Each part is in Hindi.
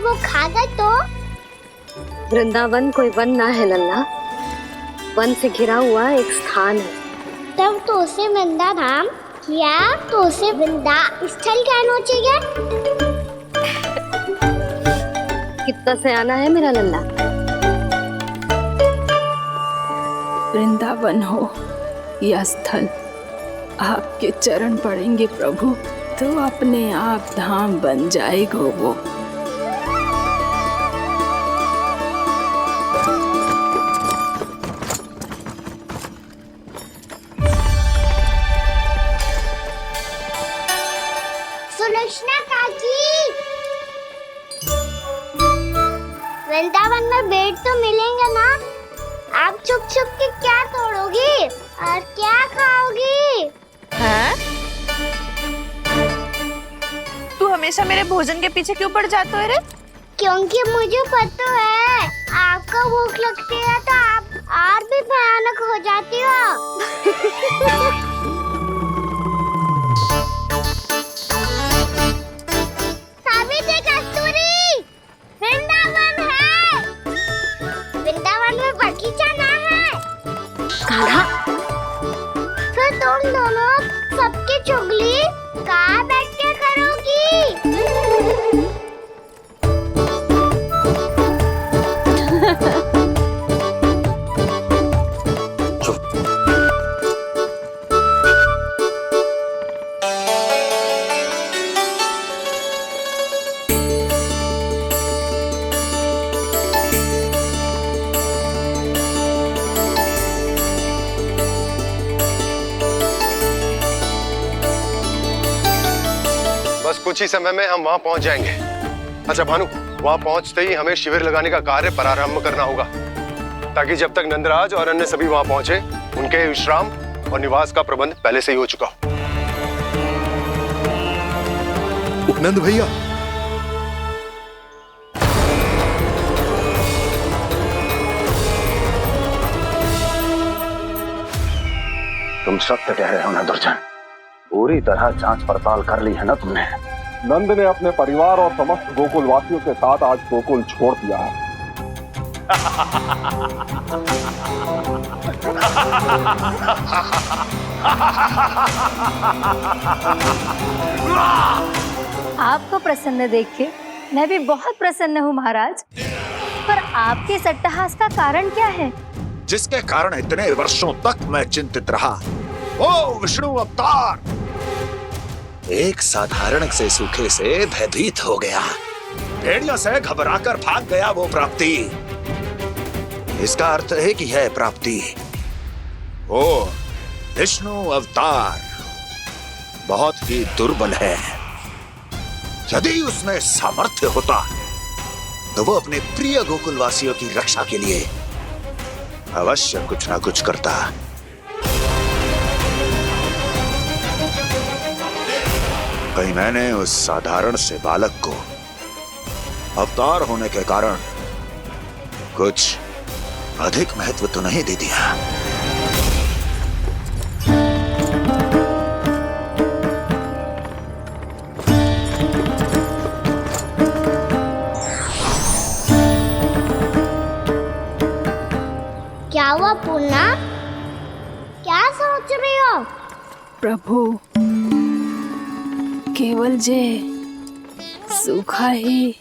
वो खा गए तो? वृंदावन कोई वन ना है लल्ला, वन से घिरा हुआ एक स्थान है। तब तो उसे वृंदा धाम या तो उसे वृंदा स्थल कहना चाहिए। कितना सयाना है मेरा लल्ला। वृंदावन हो या स्थल, आपके चरण पड़ेंगे प्रभु तो अपने आप धाम बन जाएगा वो। सुलक्षणा काकी, वृंदावन में बेट तो मिलेंगे ना? आप छुप छुप के क्या तोड़ोगी और क्या खाओगी? हाँ? तू हमेशा मेरे भोजन के पीछे क्यों पड़ जाता है रे? क्योंकि मुझे पता है आपको भूख लगती है तो आप और भी भयानक हो जाती हो। सावित्री, कस्तूरी, वृंदावन है। वृंदावन में बगीचा ना है। कान्हा, फिर तुम दोनों सबकी चुगली कहाँ बैठ के करोगी? बस कुछ ही समय में हम वहां पहुंच जाएंगे। अच्छा भानु, वहां पहुंचते ही हमें शिविर लगाने का कार्य प्रारंभ करना होगा, ताकि जब तक नंदराज और अन्य सभी वहां पहुंचे उनके विश्राम और निवास का प्रबंध पहले से ही हो चुका हो। नंद भैया, तुम सत्य कह रहे हो ना दुर्जन, पूरी तरह जांच पड़ताल कर ली है ना तुमने? नंद ने अपने परिवार और समस्त गोकुल वासियों के साथ आज गोकुल छोड़ दिया है। आपको प्रसन्न देख के मैं भी बहुत प्रसन्न हूँ महाराज। पर आपके इस अट्टहास का कारण क्या है? जिसके कारण इतने वर्षों तक मैं चिंतित रहा, ओ विष्णु अवतार, एक साधारण से सूखे से भयभीत हो गया, भेड़ियों से घबराकर भाग गया वो प्राप्ति। इसका अर्थ है कि यह प्राप्ति ओ विष्णु अवतार बहुत ही दुर्बल है। यदि उसमें सामर्थ्य होता तो वो अपने प्रिय गोकुलवासियों की रक्षा के लिए अवश्य कुछ ना कुछ करता। कहीं मैंने उस साधारण से बालक को अवतार होने के कारण कुछ अधिक महत्व तो नहीं दे दिया? क्या हुआ पूर्णा? क्या सोच रही हो? प्रभु, केवल जे सूखा ही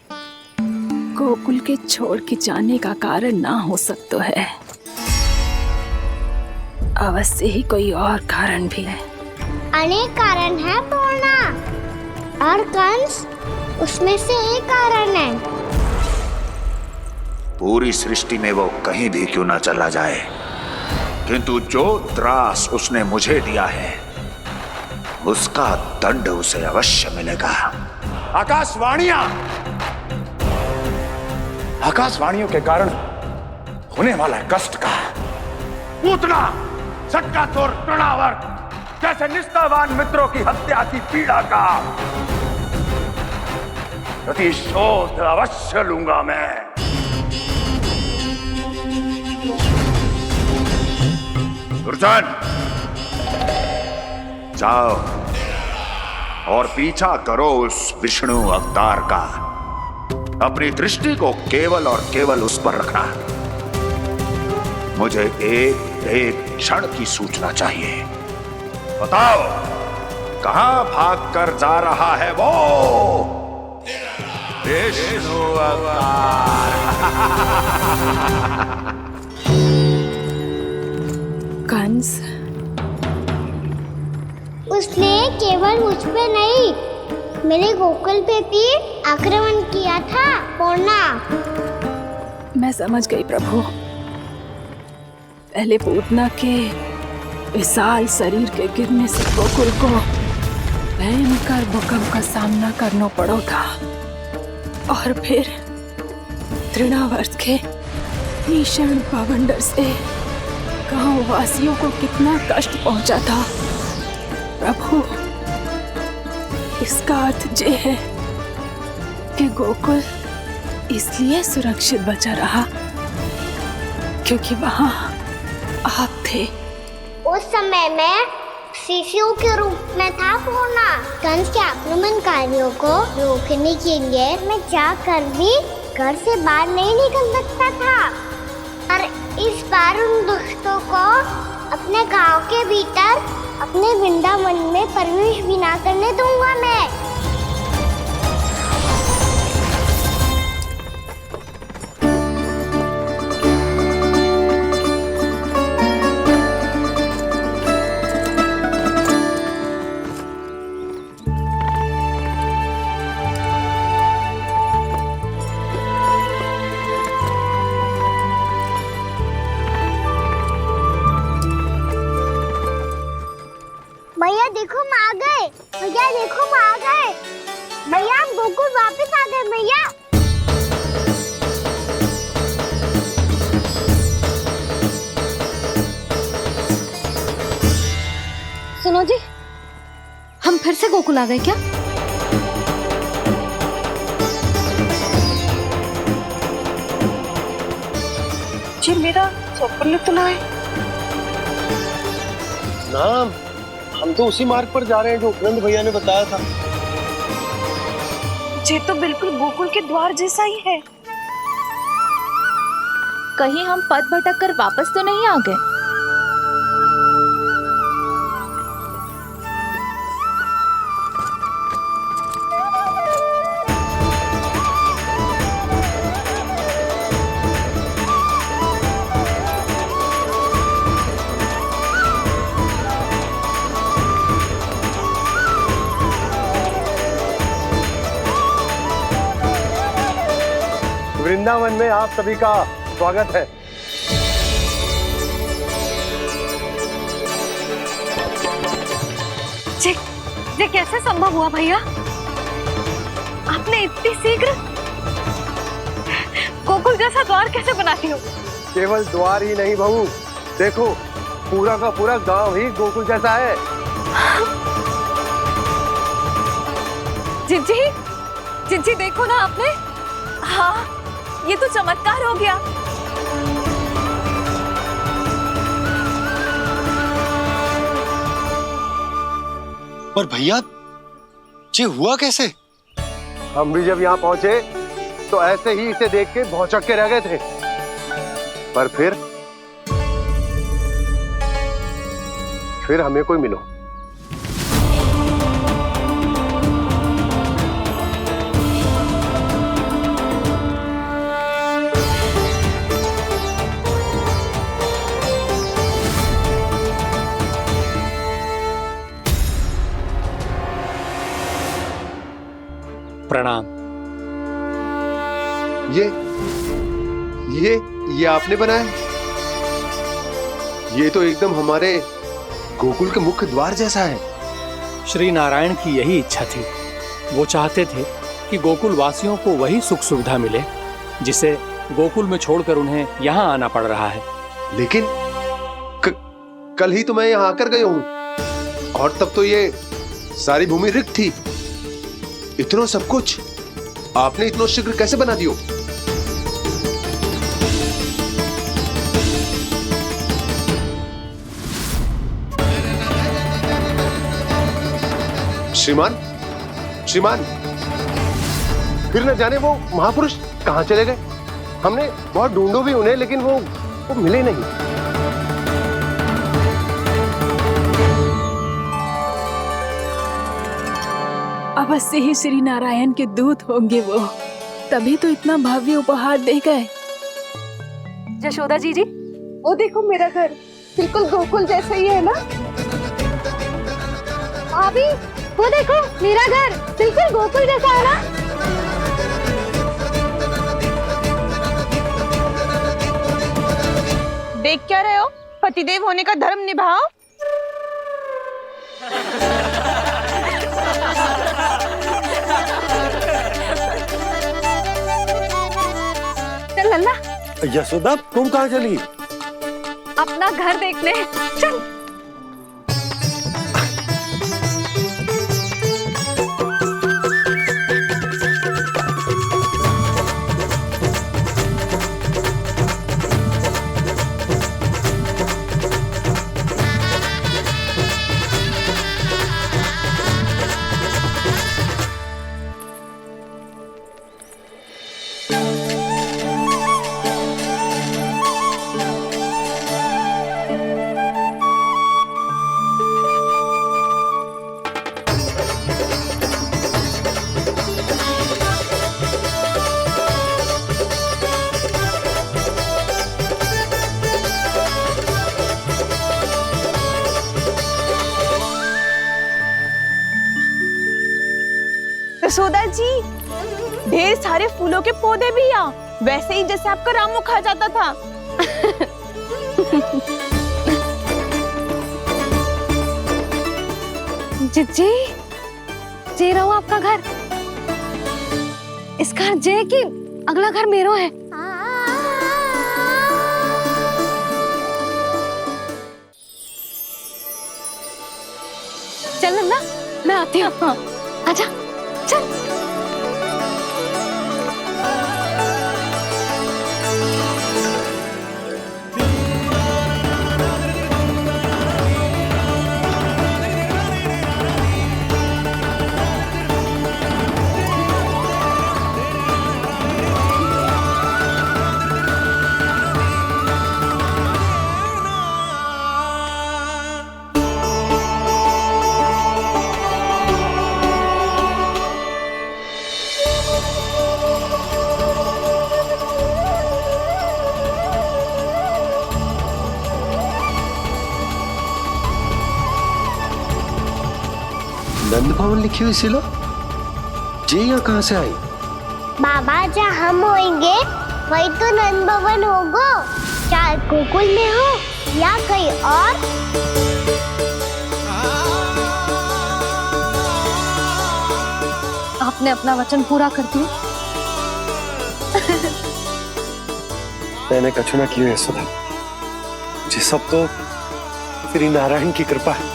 गोकुल के छोड़ के जाने का कारण ना हो सकता है, अवश्य ही कोई और कारण भी है। अनेक कारण है पूर्णा, और कंस उसमें से एक कारण है। पूरी सृष्टि में वो कहीं भी क्यों ना चला जाए, किंतु जो त्रास उसने मुझे दिया है उसका दंड उसे अवश्य मिलेगा। आकाशवाणियों के कारण होने वाला कष्ट का, पूतना, सटकासुर, तृणावर्त जैसे निष्ठावान मित्रों की हत्या की पीड़ा का प्रतिशोध अवश्य लूंगा मैं। दुर्जन, जाओ और पीछा करो उस विष्णु अवतार का। अपनी दृष्टि को केवल और केवल उस पर रखना। मुझे एक एक क्षण की सूचना चाहिए। बताओ, कहां भागकर जा रहा है वो विष्णु अवतार? कंस, उसने केवल मुझ पे नहीं, मेरे गोकुल पे भी आक्रमण किया था पूर्णा। मैं समझ गई प्रभु। पहले पूतना के विशाल शरीर के गिरने से गोकुल को भयंकर भूकंप का सामना करना पड़ा था, और फिर तृणावर्त के भीषण पावंडर से गांव वासियों को कितना कष्ट पहुंचा था। प्रभु, इसका अर्थ ये है कि गोकुल इसलिए सुरक्षित बचा रहा क्योंकि वहां आप थे। उस समय मैं शिशु के रूप में था पूर्णा। कंस के आक्रमणकारियों को रोकने के लिए मैं जाकर भी घर से बाहर नहीं निकल सकता था, और इस बार उन दुष्टों को अपने गांव के भीतर, अपने वृंदावन में प्रवेश भी ना करने दूंगा मैं। भैया देखो हम आ गए, भैया देखो हम आ गए, भैया हम गोकुल वापस आ गए भैया। सुनो जी, हम फिर से गोकुल आ गए क्या? जी मेरा चप्पल तो ना है। नाम, हम तो उसी मार्ग पर जा रहे हैं जो उपनंद भैया ने बताया था। ये तो बिल्कुल गोकुल के द्वार जैसा ही है। कहीं हम पथ भटक कर वापस तो नहीं आ गए? वृंदावन में आप सभी का स्वागत है। ये कैसे संभव हुआ भैया? आपने इतनी शीघ्र गोकुल जैसा द्वार कैसे बना दिया? केवल द्वार ही नहीं बहू, देखो पूरा का पूरा गांव ही गोकुल जैसा है। जिज्जी देखो ना आपने। हाँ, ये तो चमत्कार हो गया। पर भैया, ये हुआ कैसे? हम भी जब यहाँ पहुंचे तो ऐसे ही इसे देख के भौचक के रह गए थे, पर फिर हमें कोई मिलो। प्रणाम। ये आपने बनाया? ये तो एकदम हमारे गोकुल के मुख्य द्वार जैसा है। श्री नारायण की यही इच्छा थी। वो चाहते थे कि गोकुल वासियों को वही सुख सुविधा मिले जिसे गोकुल में छोड़कर उन्हें यहाँ आना पड़ रहा है। लेकिन कल ही तो मैं यहाँ आकर गया हूँ, और तब तो ये सारी भूमि रिक्त थी। इतना सब कुछ आपने इतना शीघ्र कैसे बना दियो? श्रीमान, फिर न जाने वो महापुरुष कहाँ चले गए। हमने बहुत ढूंढो भी उन्हें, लेकिन वो मिले नहीं। अवश्य ही श्री नारायण के दूत होंगे वो, तभी तो इतना भव्य उपहार दे गए। यशोदा जी, वो देखो मेरा घर बिल्कुल गोकुल जैसा ही है ना। भाभी वो देखो मेरा घर बिल्कुल गोकुल जैसा है ना। देख क्या रहे हो? पतिदेव होने का धर्म निभाओ। चल लल्ला, यशोदा तुम कहाँ चली? अपना घर देखने चल। यशोदा जी, ढेर सारे फूलों के पौधे भी यहाँ, वैसे ही जैसे आपका रामू खा जाता था। जिज्जी, जे रहो आपका घर। इसका अर्थ जे कि अगला घर मेरो है। चल नन्ना, मैं आती हूँ। आजा, चल। नंद भवन लिखी हुई सिलो, जी यहाँ कहाँ से आई? बाबा जहाँ हम होंगे वही तो नंद भवन होगा, चाहे गोकुल में हो या कहीं और। आपने अपना वचन पूरा कर दिया। मैंने कछु ना किया यशोदा, जी सब तो श्री नारायण की कृपा है।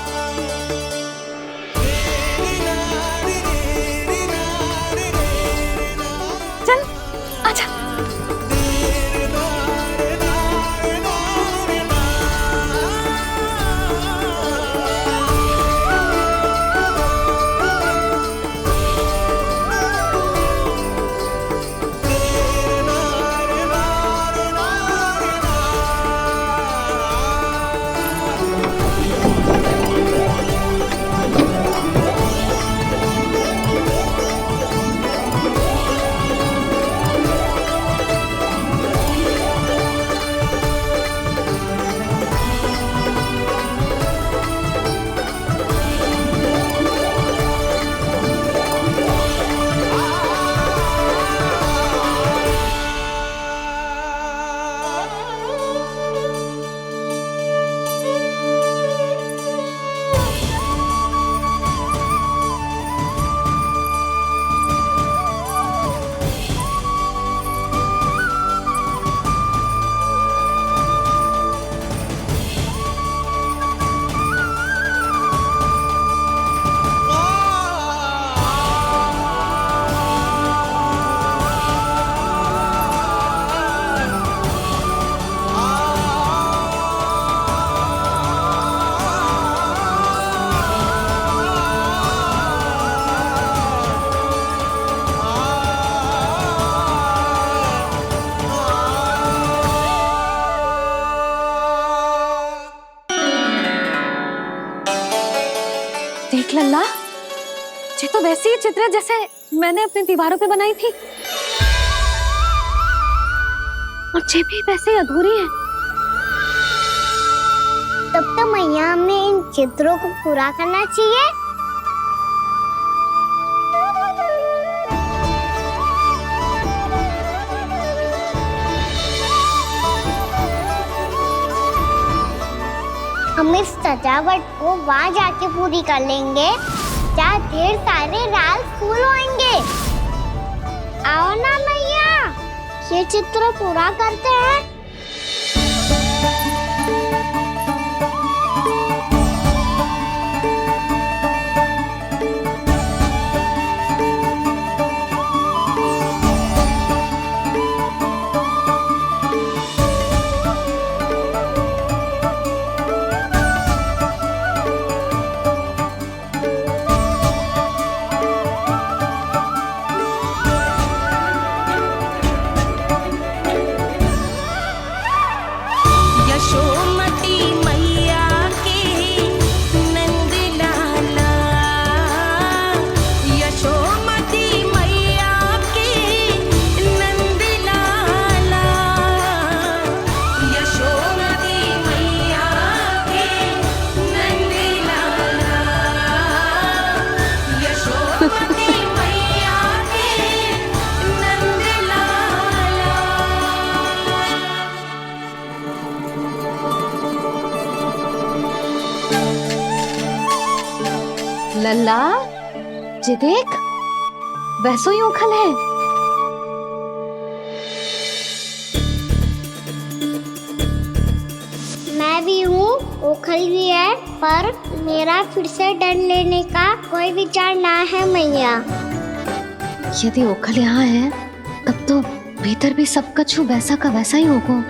वैसी ही चित्र है जैसे मैंने अपनी दीवारों पे बनाई थी, और ये भी वैसे ही अधूरी है। तब तो मैया हमें इन चित्रों को पूरा करना चाहिए। हम इस सजावट को वहाँ जाके पूरी कर लेंगे जहाँ ढेर सारे लाल फूल होंगे। आओ ना मैया, ये चित्र पूरा करते हैं। लल्ला, ये देख, वैसो ही उखल है। मैं भी हूँ, ओखल भी है, पर मेरा फिर से डर लेने का कोई विचार ना है मैया। यदि ओखल यहाँ है, तब तो भीतर भी सब कछु वैसा का वैसा ही होगा।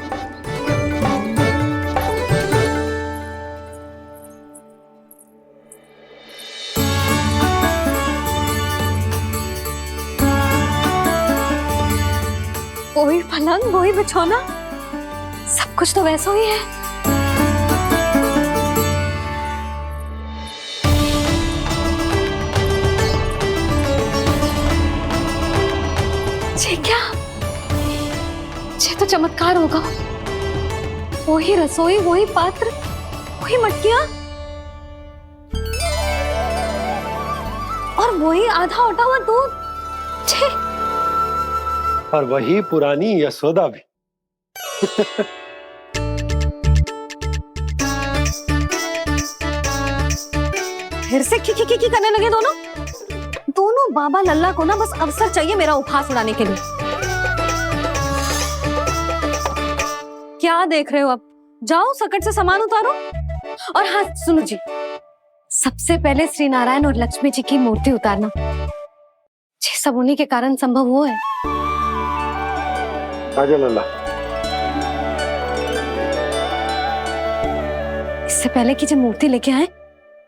वही पलंग, वही बिछौना, सब कुछ तो वैसा ही है। ये क्या? ये तो चमत्कार होगा। वही रसोई, वही पात्र, वही मटकियां, और वही आधा उटा हुआ दूध। छे! और वही पुरानी यशोदा भी। फिर से खी करने लगे दोनों बाबा लल्ला को ना बस अवसर चाहिए मेरा उपहास उड़ाने के लिए। क्या देख रहे हो? अब जाओ, सकट से सामान उतारो। और हाँ सुनो जी, सबसे पहले श्री नारायण और लक्ष्मी जी की मूर्ति उतारना। ये सब उन्हीं के कारण संभव हुआ है। आजा लल्ला। इससे पहले कि जो मूर्ति लेके आए,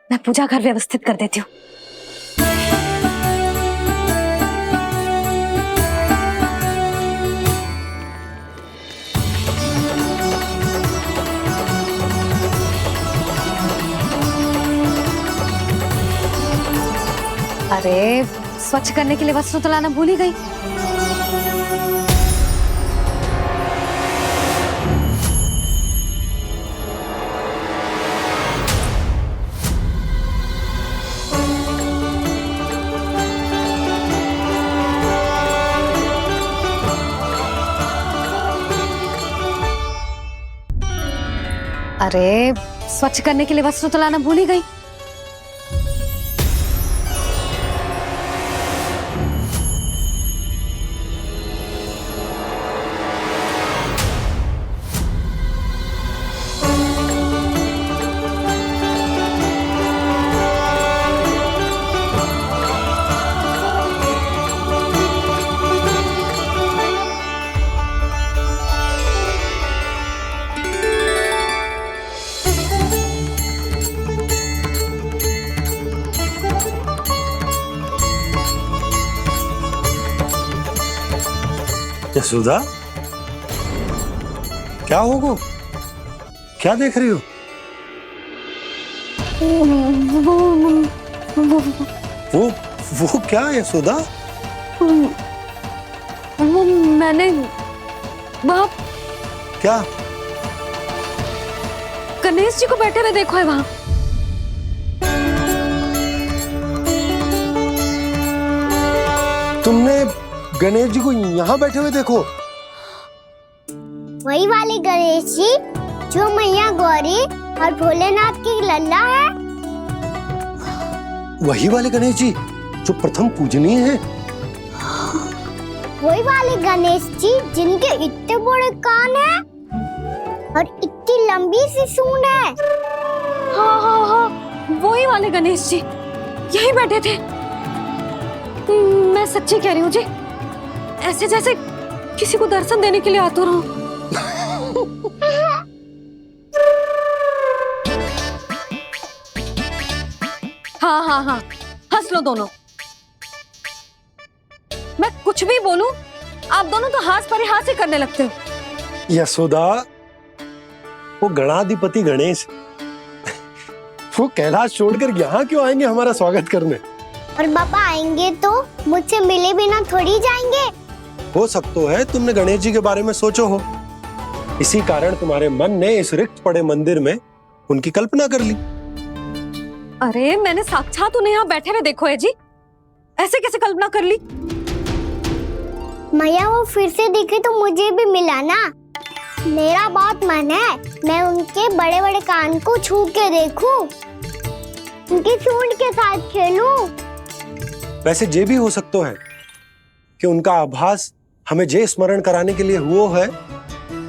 मैं पूजा घर व्यवस्थित कर देती हूँ। अरे, स्वच्छ करने के लिए वस्त्र तो लाना भूल ही गई। अरे, स्वच्छ करने के लिए वस्त्र तो लाना भूल ही गई। यशोदा, क्या होगा? क्या देख रही हो? वो क्या यशोदा? वो मैंने वहाँ क्या? गणेश जी को बैठे हुए देखो है वहाँ। तुमने गणेश जी को यहाँ बैठे हुए देखो? वही वाले गणेश जी जो मैया गौरी और भोलेनाथ की लल्ला है। वही वाले गणेश जी जो प्रथम पूजनीय हैं? वही वाले गणेश जी जिनके इतने बड़े कान हैं और इतनी लंबी सी सूंड है। हाँ हाँ हाँ, वही वाले गणेश जी यही बैठे थे। मैं सच्ची कह रही हूँ जी, ऐसे जैसे किसी को दर्शन देने के लिए आतुर हूँ। हाँ हाँ हाँ, हंस लो दोनों। मैं कुछ भी बोलूं, आप दोनों तो हाथ परिहास ही करने लगते हो। यशोदा, वो गणाधिपति गणेश वो कैलाश छोड़कर यहाँ क्यों आएंगे हमारा स्वागत करने? और पापा आएंगे तो मुझसे मिले बिना थोड़ी जाएंगे। हो सकता है तुमने गणेश जी के बारे में सोचो हो, इसी कारण तुम्हारे मन ने इस रिक्त पड़े मंदिर में उनकी कल्पना कर ली। अरे मैंने साक्षात उन्हें यहाँ बैठे हुए देखो है जी, ऐसे कैसे कल्पना कर ली? मैया वो फिर से दिखे तो मुझे भी मिला ना। मेरा बहुत मन है मैं उनके बड़े बड़े कान को छू के देखूं, उनकी सूंड के साथ खेलूं। वैसे ये भी हो सकता है कि उनका आभास हमें जे स्मरण कराने के लिए हुआ है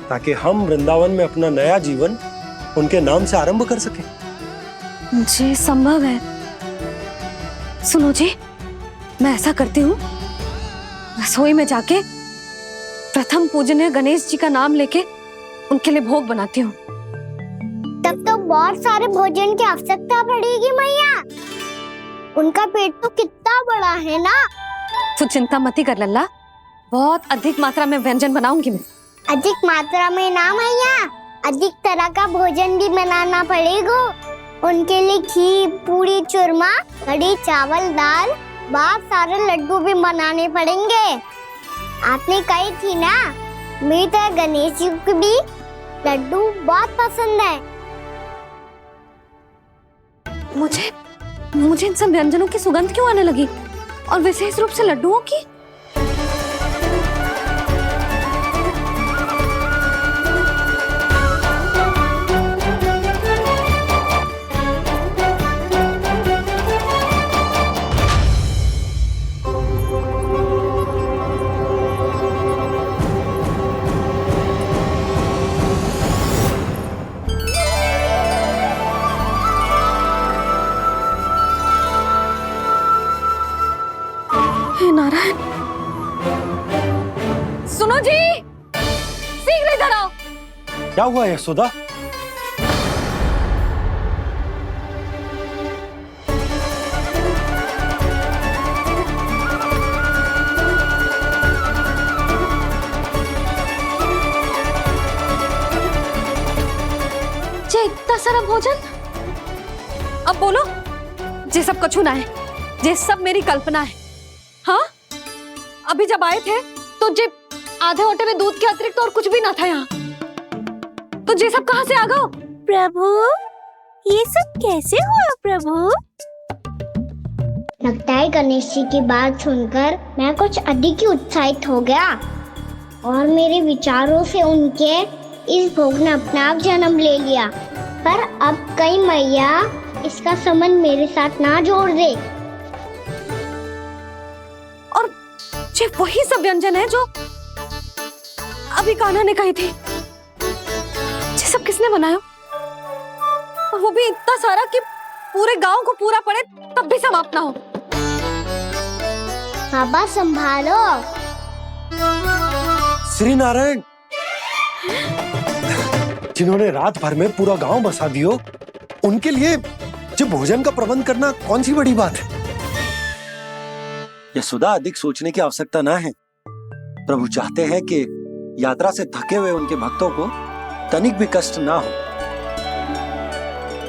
ताकि हम वृंदावन में अपना नया जीवन उनके नाम से आरंभ कर सकें। जी संभव है। सुनो जी, मैं ऐसा करती हूँ, रसोई में जाके प्रथम पूजनीय गणेश जी का नाम लेके उनके लिए भोग बनाती हूँ। तब तो बहुत सारे भोजन की आवश्यकता पड़ेगी मैया। उनका पेट तो कितना बड़ा है ना। तू चिंता मत ही कर लल्ला, बहुत अधिक मात्रा में व्यंजन बनाऊंगी मैं। अधिक मात्रा में ना मैया, अधिक तरह का भोजन भी बनाना पड़ेगा। उनके लिए खीर, पूरी, चूरमा, कढ़ी, चावल, दाल, बहुत सारे लड्डू भी बनाने पड़ेंगे। आपने कही थी ना, मेरी तरह गणेश जी को भी लड्डू बहुत पसंद है। मुझे इन सब व्यंजनों की सुगंध क्यों आने लगी, और विशेष रूप से लड्डुओं की? नारायण, सुनो जी, शीघ्र इधर आओ। क्या हुआ यशोदा? जे इतना सारा भोजन, अब बोलो, जे सब कछु ना है, जे सब मेरी कल्पना है। हाँ, अभी जब आए थे तो जे आधे ओटे में दूध के अतिरिक्त और कुछ भी ना था यहाँ, तो जे सब कहाँ से आ गए? प्रभु, ये सब कैसे हुआ प्रभु? लगता है गणेश जी की बात सुनकर मैं कुछ अधिक ही उत्साहित हो गया और मेरे विचारों से उनके इस भोग ने अपना आप जन्म ले लिया। पर अब कई मैया इसका संबंध मेरे साथ ना जोड़ दे। ये वही सब व्यंजन है जो अभी कान्हा ने कही थी। ये सब किसने बनाया? और वो भी इतना सारा कि पूरे गांव को पूरा पड़े तब भी समाप्त ना हो। बाबा संभालो। श्री नारायण, जिन्होंने रात भर में पूरा गांव बसा दियो, उनके लिए जो भोजन का प्रबंध करना कौन सी बड़ी बात है? यशोदा, अधिक सोचने की आवश्यकता ना है। प्रभु चाहते हैं कि यात्रा से थके हुए उनके भक्तों को तनिक भी कष्ट ना हो,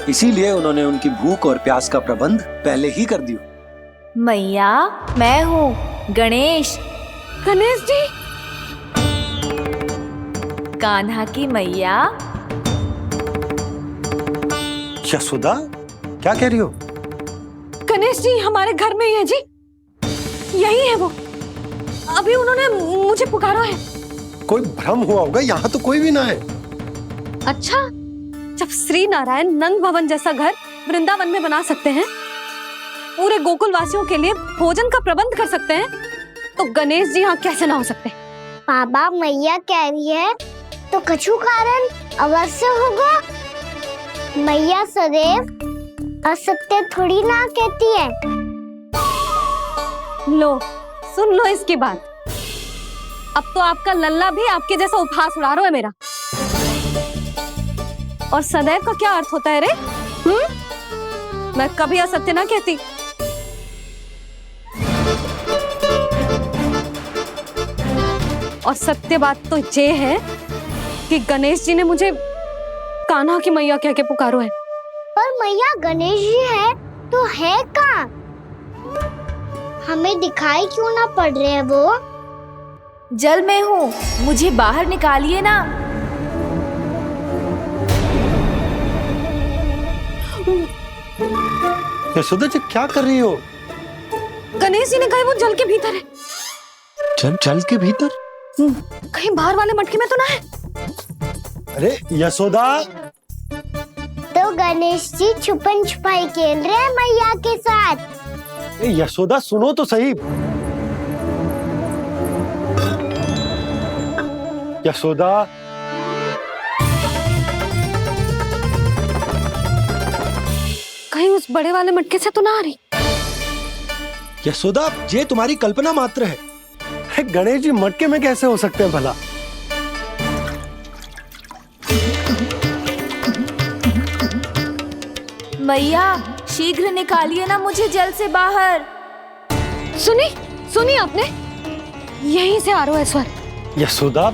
इसीलिए उन्होंने उनकी भूख और प्यास का प्रबंध पहले ही कर दिया। मैया, मैं हूँ गणेश, गणेश जी। कान्हा की मैया। यशोदा, क्या कह रही हो? गणेश जी हमारे घर में ही है जी, यही है वो। अभी उन्होंने मुझे पुकारा है। कोई भ्रम हुआ होगा, यहाँ तो कोई भी ना है। अच्छा, जब श्री नारायण नंद भवन जैसा घर वृंदावन में बना सकते हैं, पूरे गोकुल वासियों के लिए भोजन का प्रबंध कर सकते हैं, तो गणेश जी यहाँ कैसे ना हो सकते? बाबा, मैया कह रही है तो कछु कारण अवश्य होगा। मैया सदैव असत्य थोड़ी ना कहती है। लो, सुन लो इसकी बात। अब तो आपका लल्ला भी आपके जैसा उपहास उड़ा रहा है मेरा। और सदैव का क्या अर्थ होता है रे? मैं कभी असत्य ना कहती। और सत्य बात तो ये है कि गणेश जी ने मुझे कान्हा की मैया कह के पुकारो है। पर मैया गणेश जी है तो है कहाँ? हमें दिखाई क्यों ना पड़ रहे हैं वो? जल में हूँ, मुझे बाहर निकालिए ना। यशोदा जी, क्या कर रही हो? गणेश जी ने कहा वो जल के भीतर है। जल के भीतर? कहीं बाहर वाले मटके में तो ना है? अरे यशोदा! तो गणेश जी छुपन छुपाई खेल रहे हैं मैया के साथ। यशोदा, सुनो तो सही। यशोदा, कहीं उस बड़े वाले मटके से तो ना आ रही? यशोदा, ये तुम्हारी कल्पना मात्र है। गणेश जी मटके में कैसे हो सकते हैं भला? मैया, शीघ्र निकालिए ना मुझे जल से बाहर। सुनी आपने? यहीं से आ रहा है स्वर। यशोदा,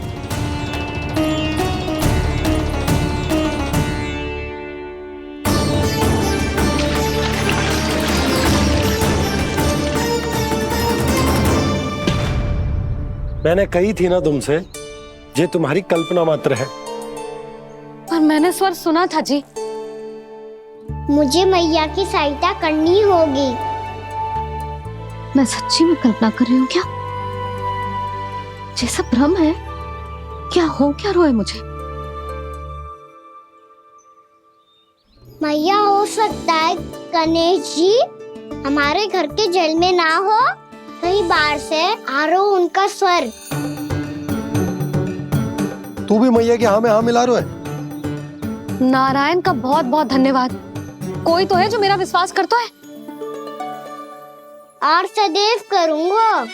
मैंने कही थी ना तुमसे, ये तुम्हारी कल्पना मात्र है। पर मैंने स्वर सुना था जी। मुझे मैया की सहायता करनी होगी। मैं सच्ची में कल्पना कर रही हूँ क्या? ये सब भ्रम है क्या? हो क्या रहा है मुझे? मैया, हो सकता है गणेश जी हमारे घर के जल में ना हो, कहीं बाहर से आ रहा हो उनका स्वर। तू भी मैया के हाँ में हाँ मिला रहा है। नारायण का बहुत बहुत धन्यवाद। कोई तो है जो मेरा विश्वास करता है। और सदैव करूंगा।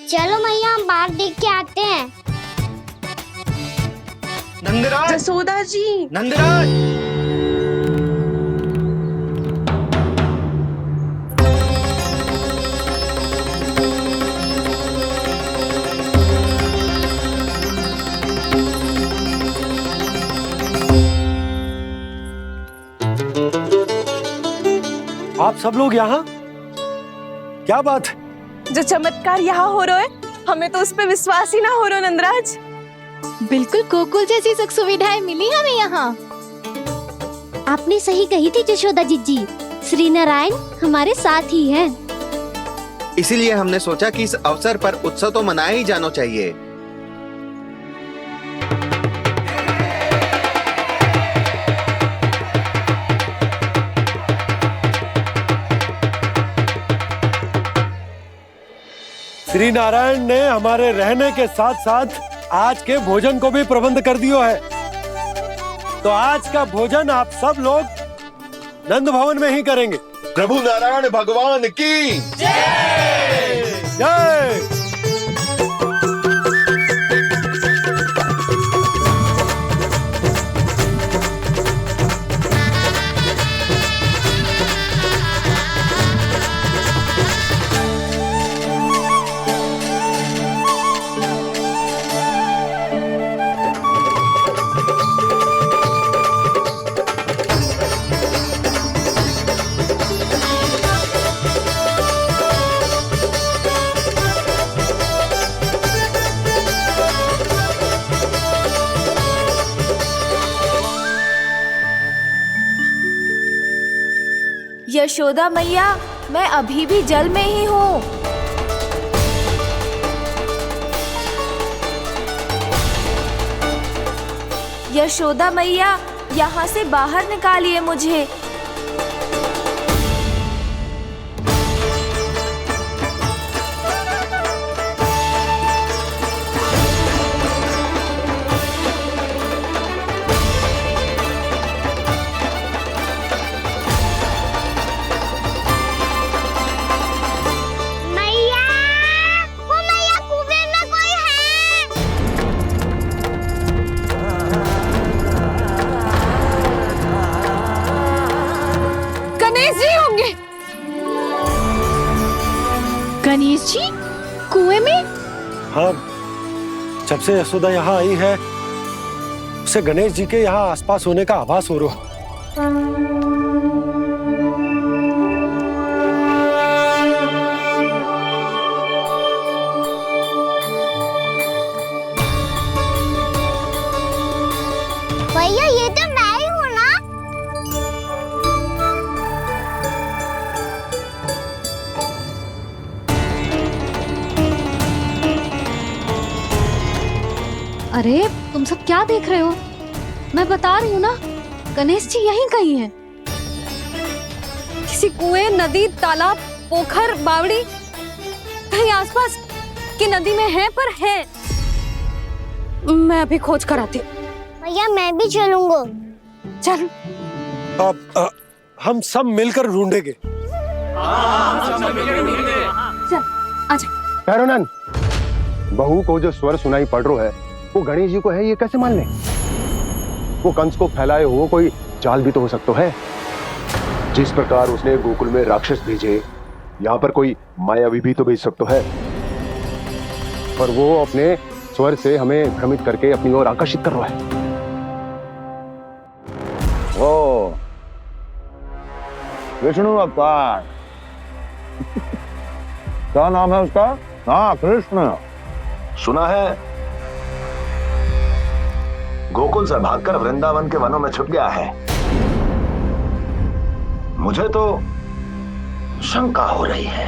चलो मैया, हम बाहर देख के आते हैं। नंदराज! जसोदा जी! नंदराज! आप सब लोग यहाँ? क्या बात है? जो चमत्कार यहाँ हो रहा है, हमें तो उस पे विश्वास ही ना हो रहा नंदराज। बिल्कुल गोकुल जैसी सुख सुविधाएं मिली हमें यहाँ। आपने सही कही थी यशोदा जी, श्री नारायण हमारे साथ ही हैं। इसीलिए हमने सोचा कि इस अवसर पर उत्सव तो मनाया ही जाना चाहिए। श्री नारायण ने हमारे रहने के साथ साथ आज के भोजन को भी प्रबंध कर दियो है। तो आज का भोजन आप सब लोग नंद भवन में ही करेंगे। प्रभु नारायण भगवान की जय जय। यशोदा मैया, मैं अभी भी जल में ही हूँ। यशोदा मैया, यहाँ से बाहर निकालिए मुझे। मैया, वो मैया कुएं में कोई है। गणेश जी होंगे। गणेश जी कुएं में? हाँ, जब से यशोदा यहाँ आई है उसे गणेश जी के यहाँ आसपास होने का आभास हो रहा। भैया ये तो मैं ही हूँ ना। अरे तुम सब क्या देख रहे हो? मैं बता रही हूँ ना, गणेश जी यहीं कहीं हैं। किसी कुएं, नदी, तालाब, पोखर, बावड़ी कहीं आसपास की नदी में है, पर है। मैं अभी खोज कर आती हूँ। भैया मैं भी चलूंगा। चल। अब हम सब मिलकर ढूंढेंगे। चल आजा। भैरवनंद, बहू को जो स्वर सुनाई पड़ रहा है वो गणेश जी को है, ये कैसे मान ले? वो कंस को फैलाए हुए कोई जाल भी तो हो सकता है। जिस प्रकार उसने गोकुल में राक्षस भेजे, यहाँ पर कोई मायावी भी तो भेज सकता है। और वो अपने स्वर से हमें भ्रमित करके अपनी ओर आकर्षित कर रहा है। ओ विष्णु अवतार। क्या नाम है उसका? हाँ, कृष्ण। सुना है गोकुल से भागकर वृंदावन के वनों में छुप गया है। मुझे तो शंका हो रही है,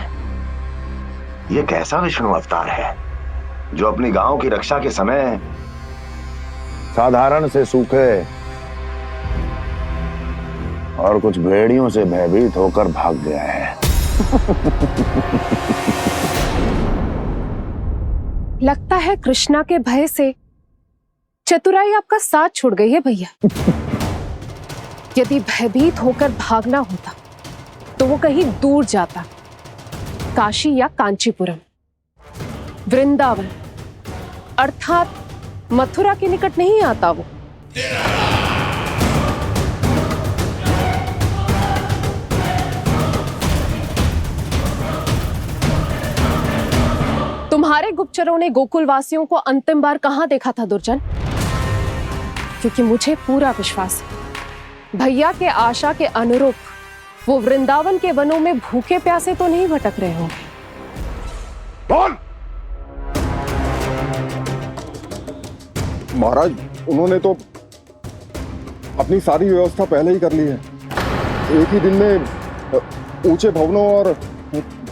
ये कैसा विष्णु अवतार है जो अपनी गांव की रक्षा के समय साधारण से सूखे और कुछ भेड़ियों से भयभीत होकर भाग गया है। लगता है कृष्णा के भय से चतुराई आपका साथ छोड़ गई है भैया। यदि भयभीत होकर भागना होता तो वो कहीं दूर जाता, काशी या कांचीपुरम, वृंदावन अर्थात मथुरा के निकट नहीं आता वो। तुम्हारे गुप्तचरों ने गोकुल वासियों को अंतिम बार कहां देखा था दुर्जन? क्योंकि मुझे पूरा विश्वास है भैया के आशा के अनुरूप वो वृंदावन के वनों में भूखे प्यासे तो नहीं भटक रहे होंगे। कौन? महाराज, उन्होंने तो अपनी सारी व्यवस्था पहले ही कर ली है। एक ही दिन में ऊंचे भवनों और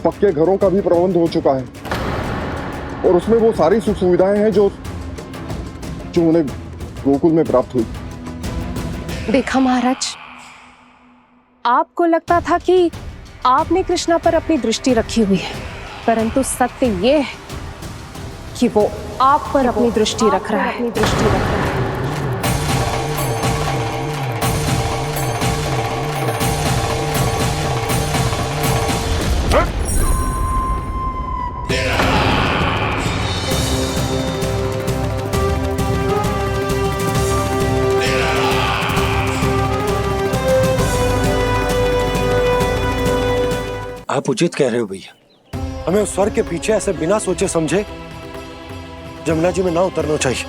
पक्के घरों का भी प्रबंध हो चुका है, और उसमें वो सारी सुख सुविधाएं हैं जो उन्हें गोकुल में प्राप्त हुई। देखा महाराज, आपको लगता था कि आपने कृष्णा पर अपनी दृष्टि रखी हुई है, परंतु सत्य ये है कि वो आप पर अपनी दृष्टि रख रहा है। आप उचित कह रहे हो भैया, हमें उस स्वर के पीछे ऐसे बिना सोचे समझे जमुना जी में ना उतरना चाहिए।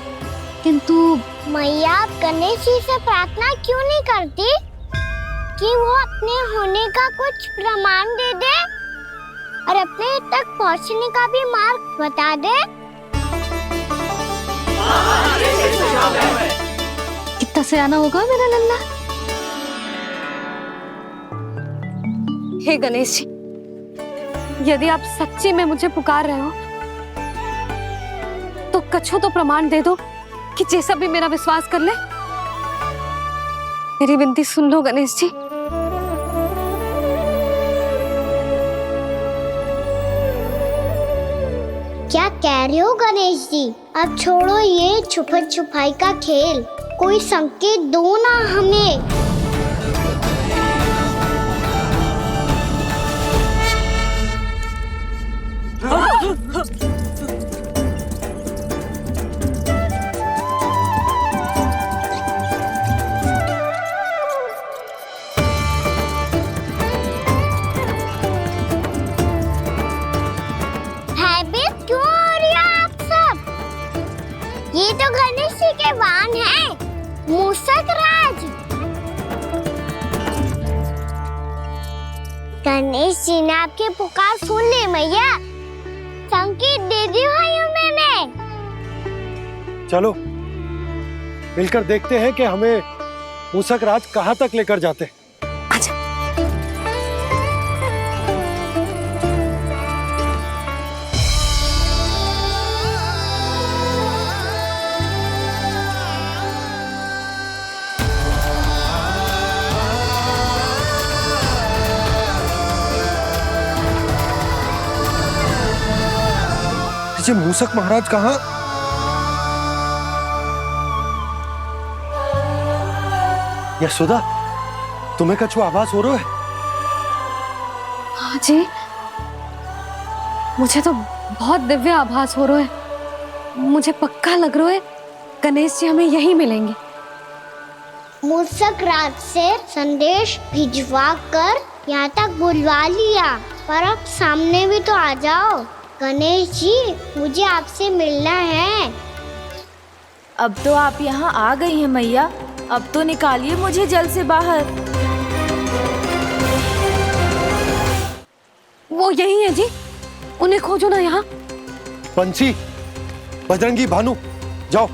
किंतु मैया, आप गणेश जी से प्रार्थना क्यों नहीं करती कि वो अपने होने का कुछ प्रमाण दे दे और अपने तक पहुंचने का भी मार्ग बता दे? कितना सयाना होगा मेरा लल्ला। हे गणेश जी, यदि आप सच्ची में मुझे पुकार रहे हो तो कछु तो प्रमाण दे दो कि जैसा भी मेरा विश्वास कर ले। मेरी विनती सुन लो गणेश जी। क्या कह रहे हो गणेश जी? अब छोड़ो ये छुपन छुपाई का खेल, कोई संकेत दो ना हमें। भयभीत क्यों हो रही हो आप सब? ये तो गणेश जी के वाहन हैं, मूषक राज। गणेश जी ने आपकी पुकार सुन ली मैया, संकेत दे दी भाइयों मैंने। चलो मिलकर देखते हैं कि हमें मूषक राज कहाँ तक लेकर जाते हैं। जी मूषक महाराज कहाँ? यशोदा, तुम्हें कछु आभास हो रहा है? हाँ जी, मुझे तो बहुत दिव्य आभास हो रहा है। मुझे पक्का लग रहा है गणेश जी हमें यहीं मिलेंगे। मूषक राज से संदेश भिजवा कर यहाँ तक बुलवा लिया, पर अब सामने भी तो आ जाओ। गणेश जी, मुझे आपसे मिलना है। अब तो आप यहाँ आ गई हैं मैया, अब तो निकालिए मुझे जल से बाहर। वो यही है जी, उन्हें खोजो ना यहाँ। बंसी, बजरंगी, भानु, जाओ।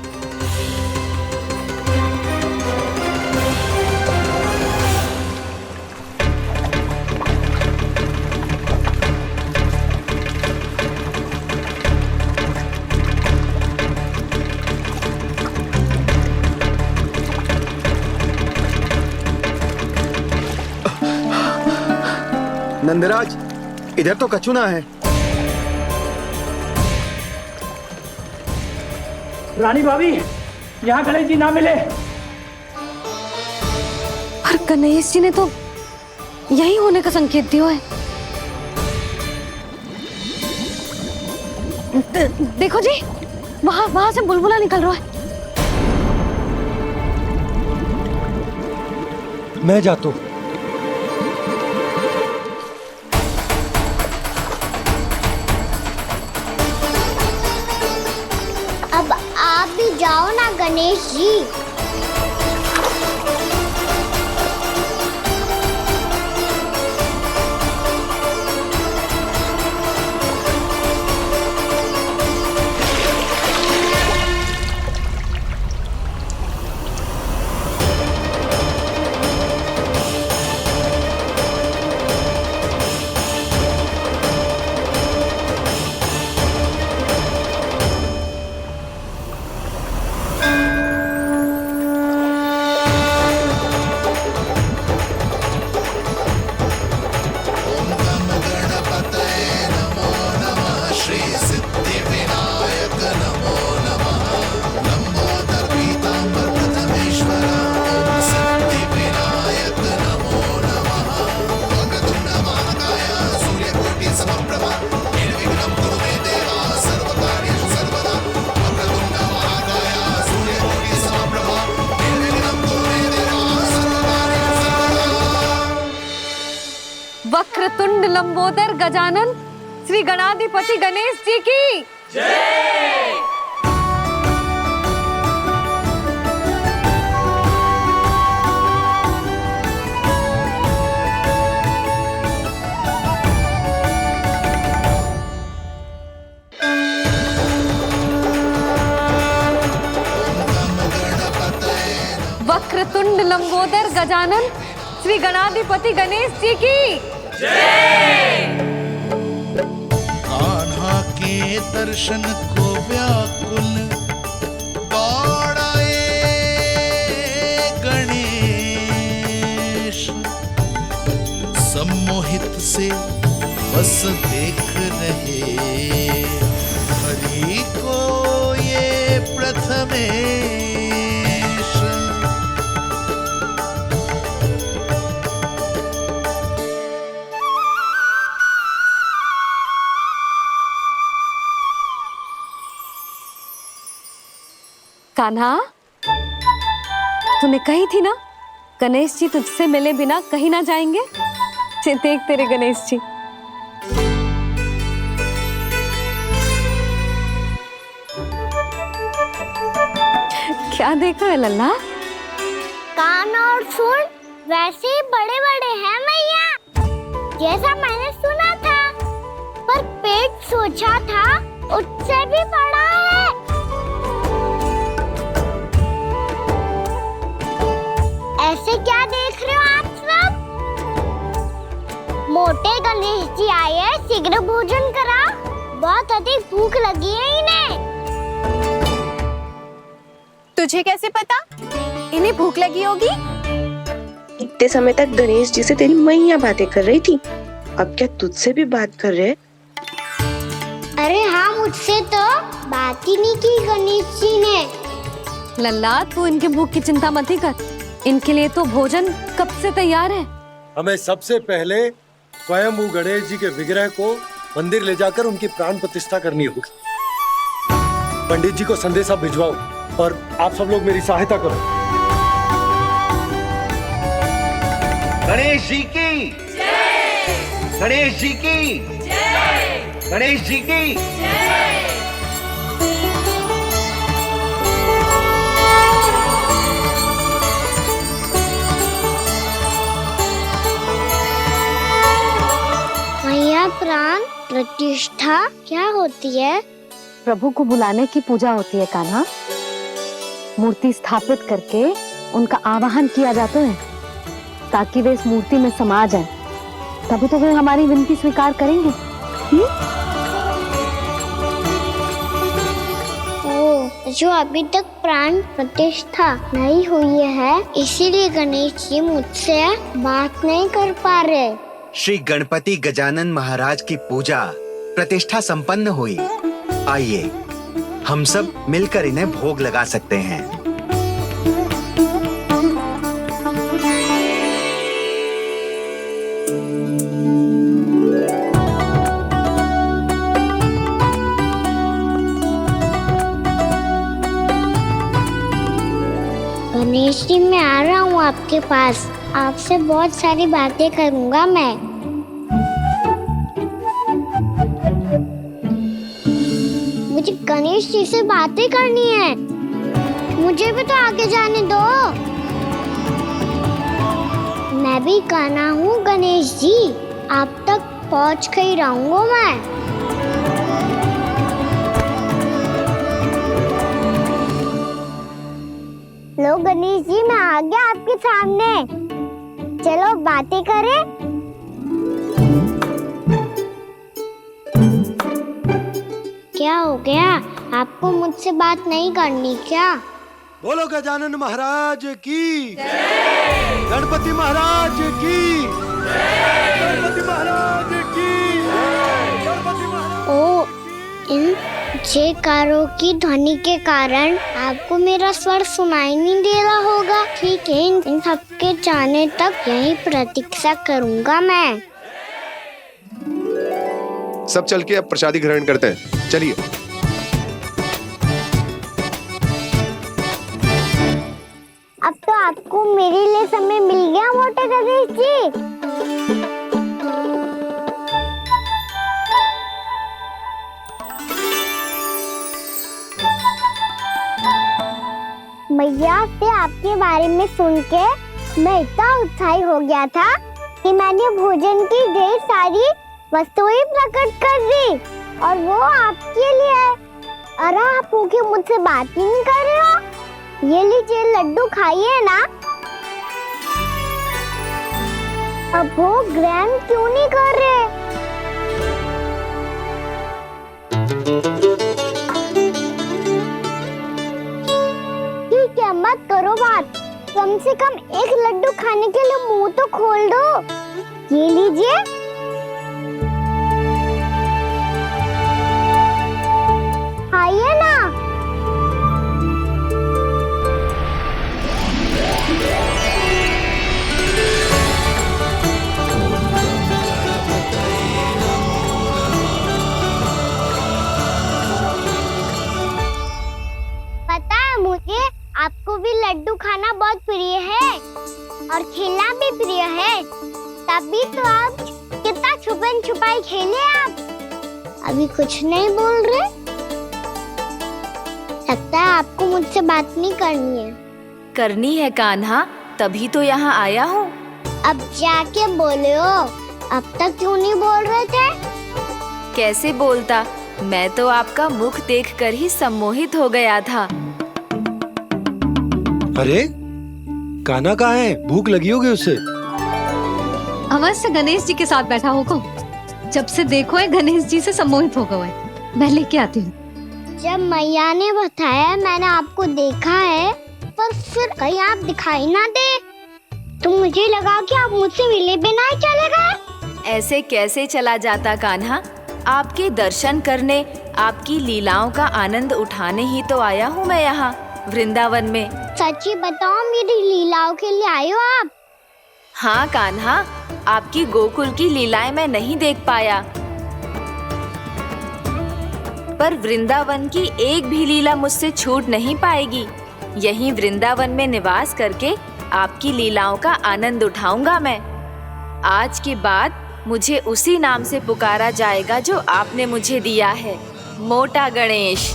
नंदराज, इधर तो कछु ना है। रानी भाभी, यहाँ गणेश जी ना मिले। पर गणेश जी ने तो यही होने का संकेत दिया है। देखो जी, वहां से बुलबुला निकल रहा है। मैं जाता हूँ। अब आप भी जाओ ना गणेश जी। वक्रतुंड लंबोदर गजानन श्री गणाधिपति गणेश जी की जय। वक्रतुंड लंबोदर गजानन श्री गणाधिपति गणेश जी की कान्हा के दर्शन को व्याकुल दौड़ाए गणेश, सम्मोहित से बस देख रहे हरि को ये प्रथमेश। कान्हा, तूने कही थी ना गणेश जी तुझसे मिले बिना कहीं ना जाएंगे। देख तेरे गणेश जी। क्या देख रहा है लल्ला? कान और सुन वैसे ही बड़े बड़े हैं मैया, जैसा मैंने सुना था, पर पेट सोचा था उससे भी बड़ा है। ऐसे क्या देख रहे हो आप सब? मोटे गणेश जी आए हैं, शीघ्र भोजन करा, बहुत अधिक भूख लगी है इन्हें। तुझे कैसे पता इन्हें भूख लगी होगी? इतने समय तक गणेश जी से तेरी मैया बातें कर रही थी, अब क्या तुझसे भी बात कर रहे? अरे हाँ, मुझसे तो बात ही नहीं की गणेश जी ने। लल्ला, तू इनके भूख की चिंता मत ही कर, इनके लिए तो भोजन कब से तैयार है। हमें सबसे पहले स्वयं गणेश जी के विग्रह को मंदिर ले जाकर उनकी प्राण प्रतिष्ठा करनी होगी। पंडित जी को संदेशा भिजवाओ और आप सब लोग मेरी सहायता करो। गणेश जी की जय, गणेश जी की जय, गणेश जी की जय। मैया, प्राण प्रतिष्ठा क्या होती है? प्रभु को बुलाने की पूजा होती है कान्हा। मूर्ति स्थापित करके उनका आवाहन किया जाता है ताकि वे इस मूर्ति में समा जाएं। तभी तो वे हमारी विनती स्वीकार करेंगे। जो अभी तक प्राण प्रतिष्ठा नहीं हुई है, इसीलिए गणेश जी मुझसे बात नहीं कर पा रहे। श्री गणपति गजानन महाराज की पूजा प्रतिष्ठा संपन्न हुई। आइए हम सब मिलकर इन्हें भोग लगा सकते हैं। गणेश जी, मैं आ रहा हूँ आपके पास, आपसे बहुत सारी बातें करूँगा मैं। मुझे गणेश जी से बातें करनी है, मुझे भी तो आगे जाने दो। मैं भी कान्हा हूँ गणेश जी, आप तक पहुँच कर ही रहूँगा मैं। लो गणेश जी, मैं आ गया आपके सामने, चलो बातें करें। क्या हो गया, आपको मुझसे बात नहीं करनी क्या? बोलो गजानन महाराज की जय, गणपति महाराज की जय, गणपति महाराज की जय, गणपति महाराज। ओ, इन जयकारों की ध्वनि के कारण आपको मेरा स्वर सुनाई नहीं दे रहा होगा। ठीक है, इन सबके जाने तक यही प्रतीक्षा करूंगा मैं। सब चल के अब प्रसादी ग्रहण करते हैं, चलिए। अब तो आपको मेरे लिए समय मिल गया मोटे गणेश जी। मैया से आपके बारे में सुन के मैं इतना उत्साही हो गया था कि मैंने भोजन की ढेर सारी वस्तुएं प्रकट कर दी, और वो आपके लिए। अरे आप भूखे मुझसे बात ही नहीं कर रहे हो। ये लीजिए लड्डू, खाइए ना। अब वो ग्रैंड क्यों नहीं कर रहे? ठीक है, मत करो बात। कम से कम एक लड्डू खाने के लिए मुंह तो खोल दो। ये लीजिए। खाइए ना। पता है मुझे, आपको भी लड्डू खाना बहुत प्रिय है और खेलना भी प्रिय है। तभी तो आप कितना छुपन छुपाई खेले आप। अभी कुछ नहीं बोल रहे। लगता है आपको मुझसे बात नहीं करनी है। करनी है कान्हा, तभी तो यहाँ आया हूँ। अब जाके बोले हो। अब तक क्यों नहीं बोल रहे थे? कैसे बोलता, मैं तो आपका मुख देखकर ही सम्मोहित हो गया था। अरे कान्हा कहाँ है? भूख लगी होगी उससे। अवश्य गणेश जी के साथ बैठा होगा। जब से देखो है गणेश जी से सम्मोहित हो गए। मैं लेके आती हूँ। जब मैया ने बताया मैंने आपको देखा है, पर फिर कहीं आप दिखाई ना दे तो मुझे लगा कि आप मुझसे मिले बिना ही चले गए। ऐसे कैसे चला जाता कान्हा? आपके दर्शन करने, आपकी लीलाओं का आनंद उठाने ही तो आया हूँ मैं यहाँ वृंदावन में। सच्ची बताओ, मेरी लीलाओं के लिए आए हो आप? हाँ कान्हा, आपकी गोकुल की लीलाएं मैं नहीं देख पाया, पर वृंदावन की एक भी लीला मुझसे छूट नहीं पाएगी। यहीं वृंदावन में निवास करके आपकी लीलाओं का आनंद उठाऊंगा मैं। आज के बाद मुझे उसी नाम से पुकारा जाएगा जो आपने मुझे दिया है, मोटा गणेश।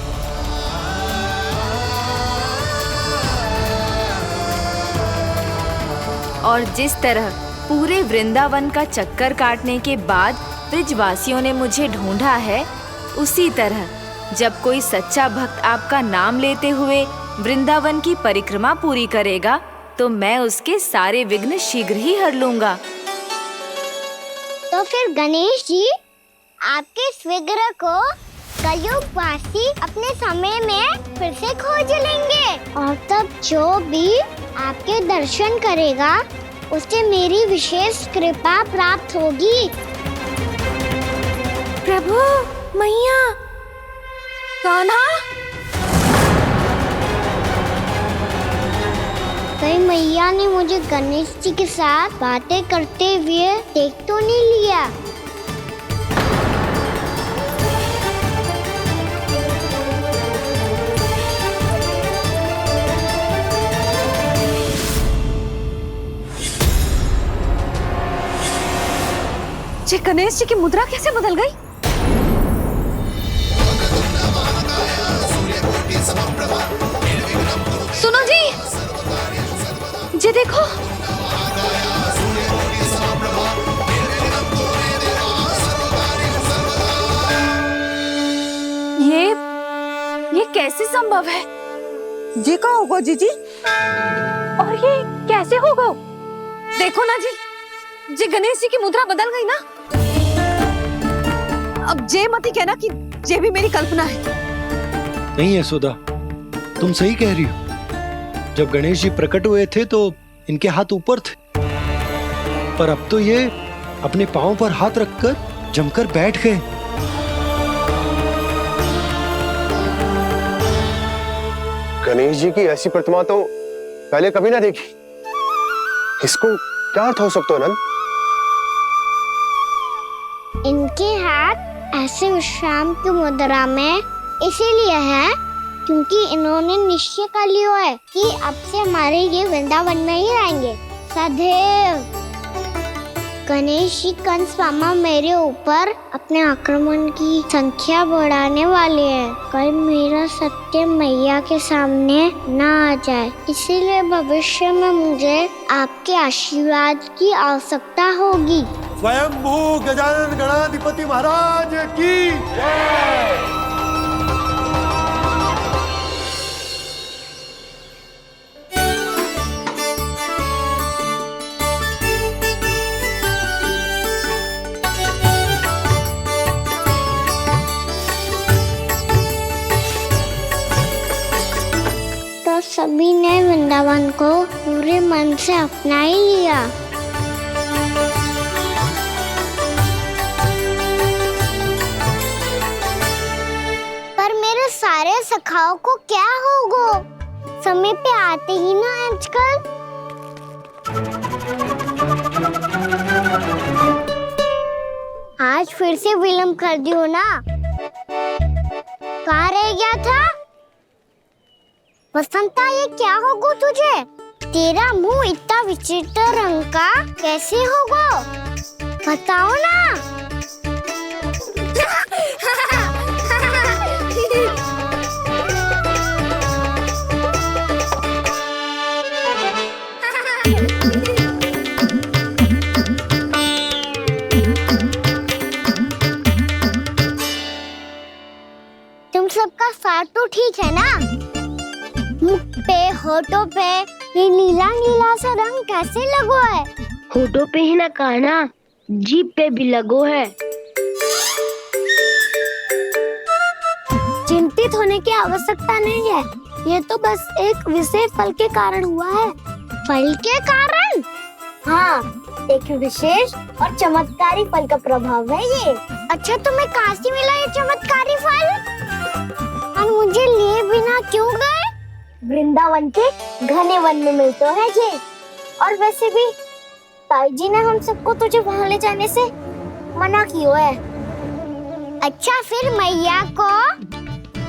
और जिस तरह पूरे वृंदावन का चक्कर काटने के बाद ब्रिजवासियों ने मुझे ढूंढा है, उसी तरह जब कोई सच्चा भक्त आपका नाम लेते हुए वृंदावन की परिक्रमा पूरी करेगा, तो मैं उसके सारे विघ्न शीघ्र ही हर लूंगा। तो फिर गणेश जी, आपके इस विग्रह को कलयुगवासी अपने समय में फिर से खोज लेंगे और तब जो भी आपके दर्शन करेगा उसे मेरी विशेष कृपा प्राप्त होगी। प्रभु, मैया, कान्हा, कहीं मैया ने मुझे गणेश जी के साथ बातें करते हुए देख तो नहीं लिया? जी गणेश जी की मुद्रा कैसे बदल गई? सुनो जी, जी देखो। ये कैसे संभव है? जी का होगा जीजी? और ये कैसे होगा? देखो ना जी, जी गणेश जी की मुद्रा बदल गई ना। अब जे मत ही कहना कि ये भी मेरी कल्पना है। नहीं यशोदा, तुम सही कह रही हो। जब गणेश जी प्रकट हुए थे तो इनके हाथ ऊपर थे, पर अब तो ये अपने पांव पर हाथ रखकर जमकर बैठ गए। गणेश जी की ऐसी प्रतिमा तो पहले कभी ना देखी। इसको क्या अर्थ हो सकता है नंद? इनके हाथ ऐसे विश्राम की मुद्रा में इसीलिए है क्योंकि इन्होंने निश्चय कर लिया है कि अब से हमारे ये वृंदावन में ही रहेंगे सदैव। गणेश जी कंस मामा मेरे ऊपर अपने आक्रमण की संख्या बढ़ाने वाले हैं, कल मेरा सत्य मैया के सामने ना आ जाए। इसीलिए भविष्य में मुझे आपके आशीर्वाद की आवश्यकता होगी। स्वयंभू गजानन गणाधिपति महाराज की जय। सभी ने वृंदावन को पूरे मन से अपना ही लिया। पर मेरे सारे सखाओं को क्या होगा? समय पे आते ही ना आजकल। आज फिर से विलम्ब कर दियो ना। कहाँ रह गया था? वसंता, ये क्या होगा तुझे? तेरा मुंह इतना विचित्र रंग का कैसे होगा? बताओ ना। तुम सबका साथ तो ठीक है ना? मुख पे, होठों पे ये नीला नीला सा रंग कैसे लगो है? होठों पे ही ना कहना, जीभ पे भी लगो है। चिंतित होने की आवश्यकता नहीं है। ये तो बस एक विशेष फल के कारण हुआ है। फल के कारण? हाँ, एक विशेष और चमत्कारी फल का प्रभाव है ये। अच्छा, तुम्हें कहाँ से मिला ये चमत्कारी फल? और मुझे लिए बिना क्यों गए? वृंदावन के घने वन में मिलते हैं ये। और वैसे भी ताई जी ने हम सबको तुझे वहाँ ले जाने से मना किया है। अच्छा, फिर मैया को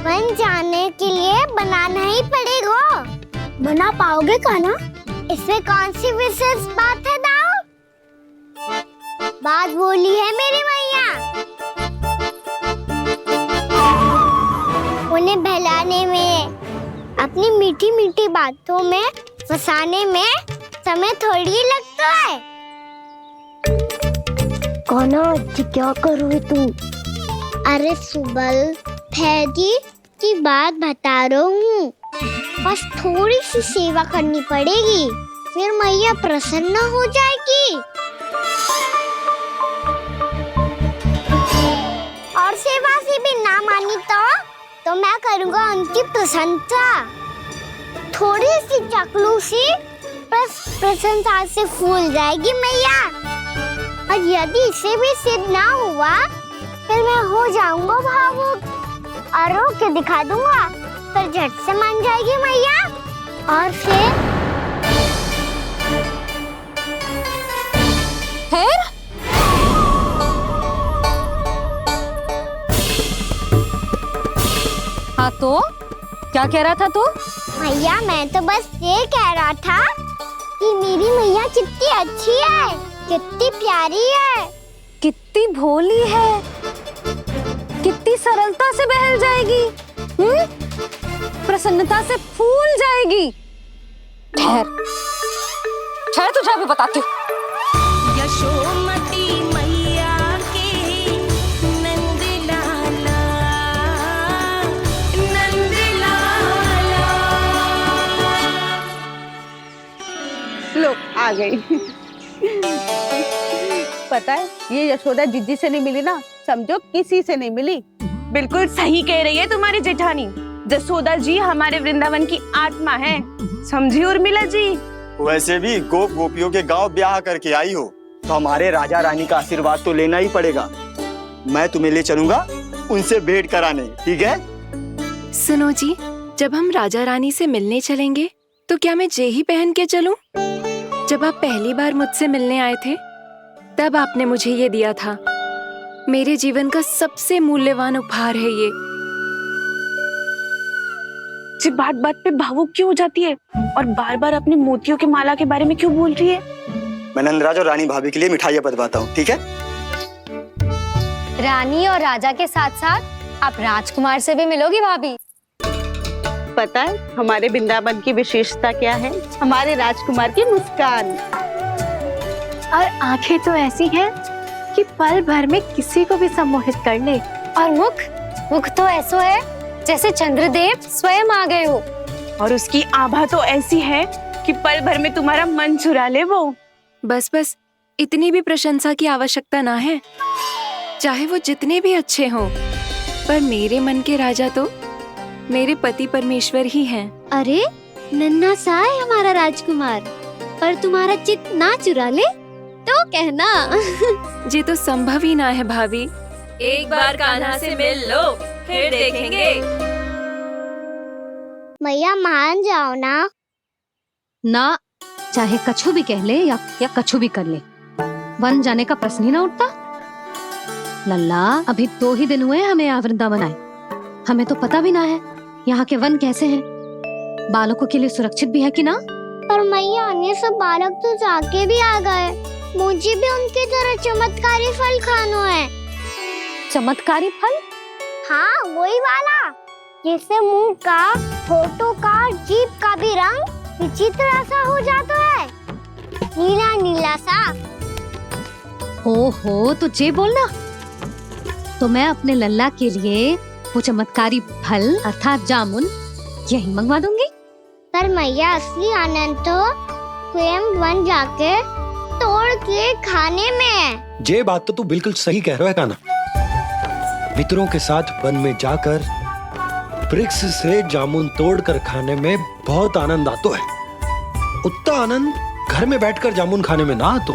वन जाने के लिए बनाना ही पड़ेगा। बना पाओगे का ना? इसमें कौन सी विशेष बात है दाऊ? बात बोली है मेरी मैया। उन्हें बहलाने में, अपनी मीठी मीठी बातों में फंसाने में समय थोड़ी लगता है। कौना क्या करोगे तू? अरे सुबल, फैदी की बात बता रहा हूँ। बस थोड़ी सी सेवा करनी पड़ेगी, फिर मैया प्रसन्न हो जाएगी। और सेवा से भी ना मानी तो मैं करूँगा उनकी प्रशंसा। थोड़ी सी चाकलूसी बस प्रशंसा से फूल जाएगी मैया। और यदि इसे भी सिद्ध ना हुआ, फिर मैं हो जाऊंगा भावुक और रो के दिखा दूंगा। फिर झट से मान जाएगी मैया। और फिर हाँ, तो क्या कह रहा था तू? मैया, मैं तो बस ये कह रहा था कि मेरी मैया कितनी अच्छी है, कितनी प्यारी है, कितनी भोली है, कितनी सरलता से बहल जाएगी, प्रसन्नता से फूल जाएगी। ठहर ठहर, तुझे अभी बताती हूँ। यशोमती मैया के नंद लाला, नंद लाला। लो, आ गई। पता है, ये यशोदा जिज्जी से नहीं मिली ना, समझो किसी से नहीं मिली। बिल्कुल सही कह रही है तुम्हारी जेठानी। जसोदा जी हमारे वृंदावन की आत्मा है, समझी उर्मिला जी। वैसे भी गोप गोपियों के गांव ब्याह करके आई हो, तो हमारे राजा रानी का आशीर्वाद तो लेना ही पड़ेगा। मैं तुम्हें ले चलूंगा उनसे भेंट कराने, ठीक है? सुनो जी, जब हम राजा रानी से मिलने चलेंगे तो क्या मैं जे ही पहन के चलूं? जब आप पहली बार मुझसे मिलने आए थे, तब आपने मुझे ये दिया था। मेरे जीवन का सबसे मूल्यवान उपहार है ये। जी बात बात पे भावुक क्यों हो जाती है और बार बार अपने मोतियों के माला के बारे में क्यों बोल रही है? मैं नंदराज और रानी भाभी के लिए मिठाइयाँ बंटवाता हूँ, ठीक है? रानी और राजा के साथ साथ आप राजकुमार से भी मिलोगी भाभी। पता है हमारे वृंदावन की विशेषता क्या है? हमारे राजकुमार की मुस्कान। और आंखें तो ऐसी हैं कि पल भर में किसी को भी सम्मोहित कर ले। और मुख तो ऐसा है जैसे चंद्रदेव स्वयं आ गए हो। और उसकी आभा तो ऐसी है कि पल भर में तुम्हारा मन चुरा ले वो। बस बस, इतनी भी प्रशंसा की आवश्यकता ना है। चाहे वो जितने भी अच्छे हों, पर मेरे मन के राजा तो मेरे पति परमेश्वर ही हैं। अरे नन्हा सा है हमारा राजकुमार, पर तुम्हारा चित ना चुरा ले तो कहना। ये तो संभव ही ना है भाभी। एक बार कान्हा से मिल लो, फिर देखेंगे। मैया मान जाओ ना। ना, चाहे कछु भी कह ले या कछु भी कर ले, वन जाने का प्रश्न ही ना उठता। लल्ला, अभी 2 ही दिन हुए हमें यहाँ वृंदावन आए, हमें तो पता भी ना है यहाँ के वन कैसे हैं, बालकों के लिए सुरक्षित भी है कि ना। पर मैया ये सब बालक तो जाके भी आ गए, मुझे भी उनके तरह चमत्कारी फल खाना है। चमत्कारी फल? हाँ, वही वाला जिससे मुंह का, होठों का, जीभ का भी रंग विचित्र सा हो जाता है, नीला नीला सा। हो तो जे बोलना, तो मैं अपने लल्ला के लिए वो चमत्कारी फल अर्थात जामुन यही मंगवा दूंगी। पर मैया असली आनंद तो स्वयं वन जाके तोड़ के खाने में है। ये बात तो तू बिल्कुल सही कह रहा है कान्हा। मित्रों के साथ वन में जाकर वृक्ष से जामुन तोड़कर खाने में बहुत आनंद आता है। उतना आनंद घर में बैठकर जामुन खाने में ना आतो।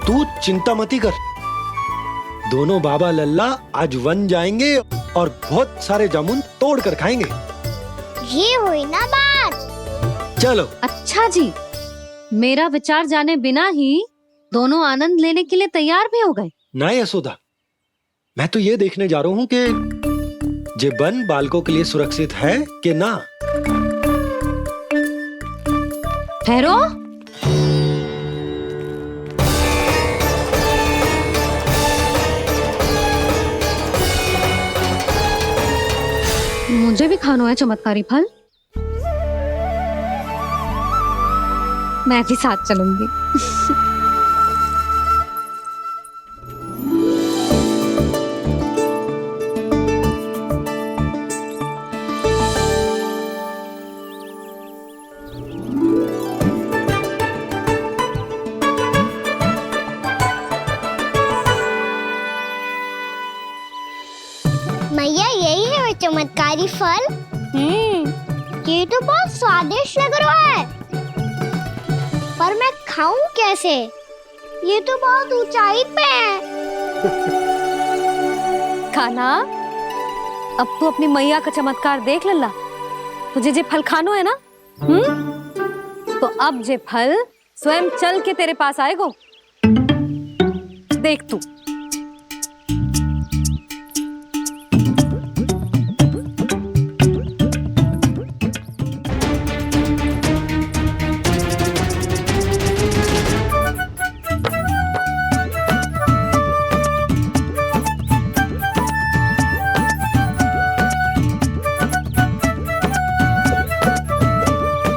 तू चिंता मती कर, दोनों बाबा लल्ला आज वन जाएंगे और बहुत सारे जामुन तोड़कर खाएंगे। ये हुई ना बात। चलो। अच्छा जी, मेरा विचार जाने बिना ही दोनों आनंद लेने के लिए तैयार भी हो गए। ना यशोदा, मैं तो ये देखने जा रहा हूँ कि ये वन बालकों के लिए सुरक्षित है कि ना। ठहरो, मुझे भी खाना है चमत्कारी फल, मैं भी साथ चलूंगी। मैया यही है वो चमत्कारी फल। ये तो बहुत स्वादिष्ट लग रहा है, पर मैं खाऊं कैसे? ये तो बहुत ऊंचाई पे है। खाना, अब तू अपनी मैया का चमत्कार देख लल्ला। तुझे जे फल खानो है ना, तो अब जे फल स्वयं चल के तेरे पास आएगो। देख तू।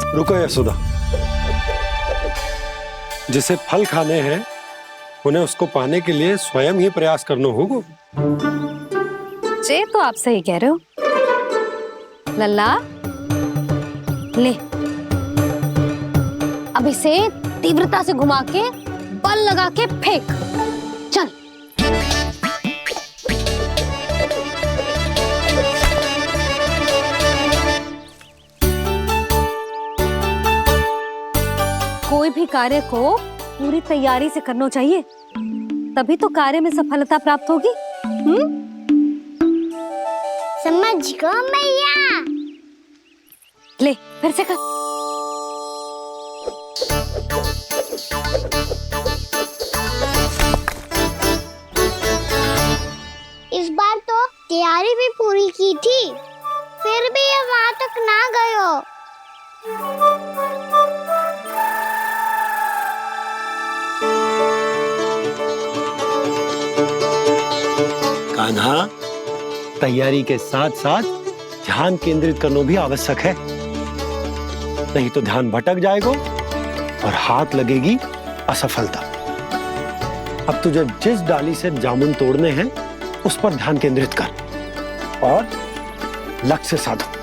रुको यशोदा, जिसे फल खाने हैं उन्हें उसको पाने के लिए स्वयं ही प्रयास करना होगा। जे तो आप सही कह रहे हो लल्ला। ले, अब इसे तीव्रता से घुमा के बल लगा के फेंक। चल। कोई भी कार्य को पूरी तैयारी से करना चाहिए, तभी तो कार्य में सफलता प्राप्त होगी। समझ गो मैया। ले, फिर से कर। इस बार तो तैयारी भी पूरी की थी, फिर भी ये वहां तक ना गयो। कान्हा, तैयारी के साथ साथ ध्यान केंद्रित करना भी आवश्यक है, नहीं तो ध्यान भटक जाएगा और हाथ लगेगी असफलता। अब तुझे जिस डाली से जामुन तोड़ने हैं उस पर ध्यान केंद्रित कर और लक्ष्य साधो।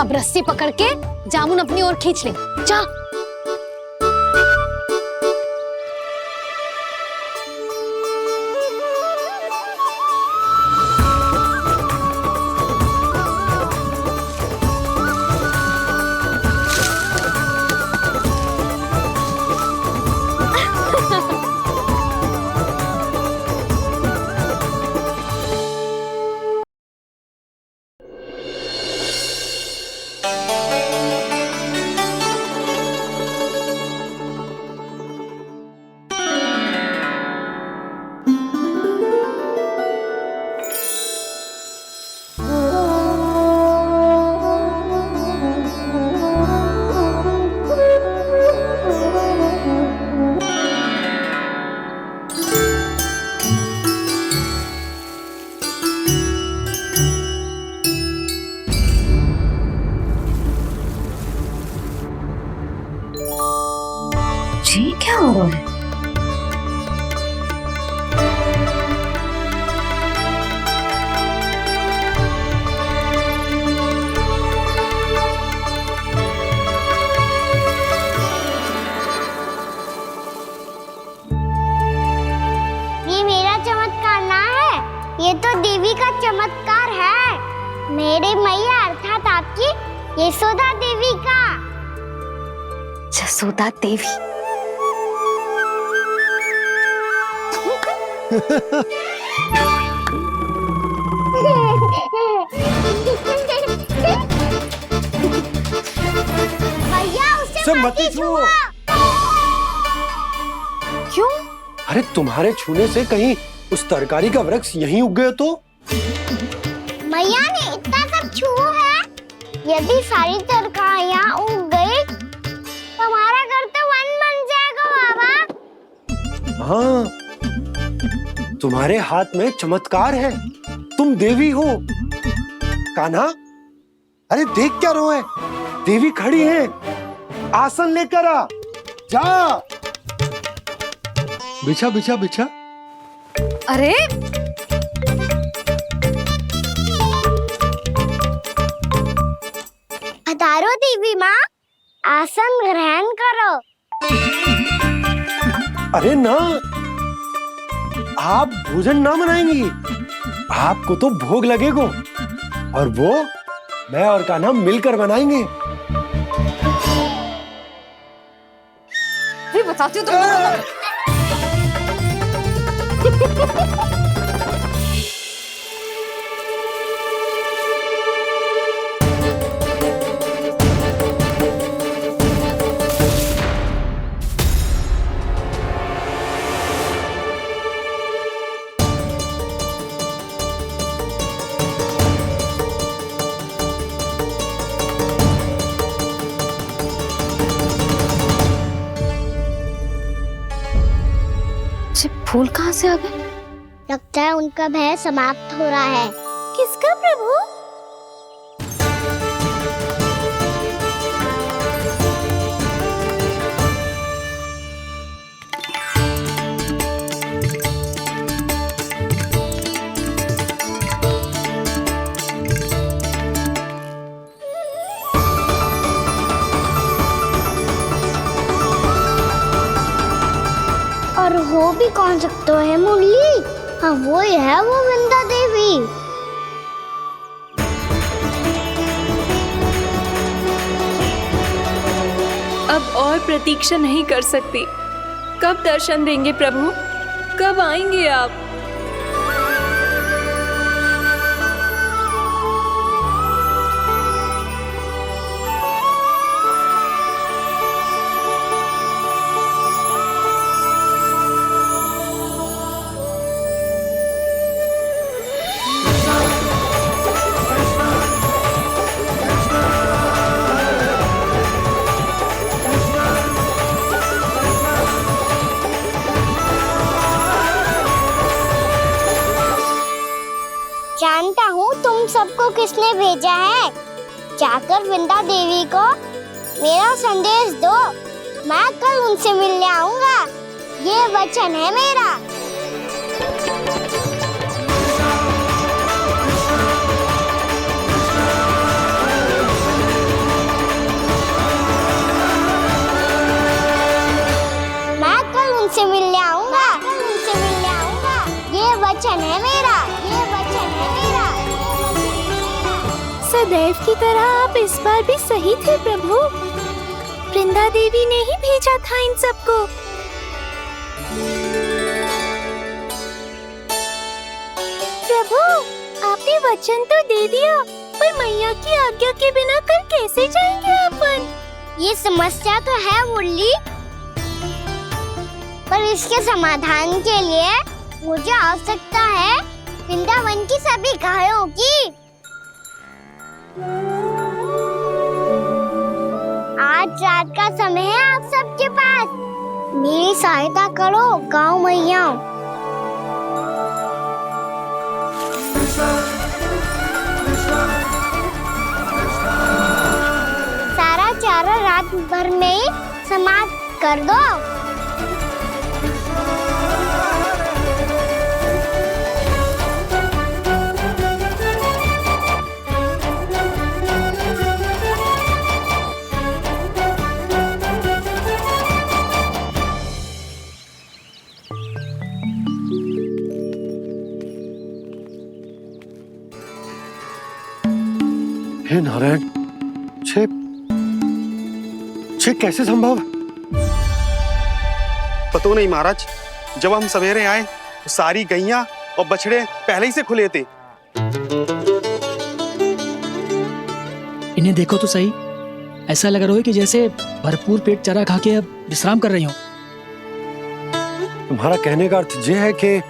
अब रस्सी पकड़ के जामुन अपनी ओर खींच ले। जा। जी क्या हो रहा है? ये मेरा चमत्कार ना है, ये तो देवी का चमत्कार है। मेरे मैया अर्थात आपकी यशोदा देवी का। जसोदा देवी। भैया उसे मत छुओ। क्यों? अरे तुम्हारे छूने से कहीं उस तरकारी का वृक्ष यहीं उग गए तो? मैया ने इतना सब छुआ है, यदि सारी तरकारियां उग गई तो हमारा घर तो वन बन जाएगा बाबा। हाँ, तुम्हारे हाथ में चमत्कार है, तुम देवी हो। कान्हा, अरे देख क्या रो है, देवी खड़ी है, आसन लेकर आ, जा। बिछा बिछा बिछा। अरे पधारो देवी माँ, आसन ग्रहण करो। अरे ना, आप भोजन ना मनाएंगी, आपको तो भोग लगेगा और वो मैं और कान्हा मिलकर बनाएंगे। भी बताती हूँ तुमको। फूल कहाँ से आ गए? लगता है उनका भय समाप्त हो रहा है। किसका प्रभु? और हो भी कौन सकता है मुरली? हाँ वो ही है, वो वृंदा देवी। अब और प्रतीक्षा नहीं कर सकती। कब दर्शन देंगे प्रभु? कब आएंगे आप? जानता हूँ तुम सबको किसने भेजा है। जाकर वृंदा देवी को मेरा संदेश दो, मैं कल उनसे मिलने आऊंगा, ये वचन है मेरा। सदैव की तरह आप इस बार भी सही थे प्रभु। वृंदा देवी ने ही भेजा था इन सबको। प्रभु, आपने वचन तो दे दिया, पर मैया की आज्ञा के बिना कल कैसे जाएंगे अपन? ये समस्या तो है मुरली, पर इसके समाधान के लिए मुझे आवश्यकता है वृंदावन की सभी गायों की। आज रात का समय है आप सबके पास, मेरी सहायता करो गाँव मैया। सारा चारा रात भर में ही समाप्त कर दो। हे नारायण, छे कैसे संभव? पतो नहीं महाराज, जब हम सवेरे आए तो सारी गैया और बछड़े पहले ही से खुले थे। इन्हें देखो तो सही, ऐसा लग रहा है कि जैसे भरपूर पेट चारा खा के अब विश्राम कर रही हो। तुम्हारा कहने का अर्थ यह है कि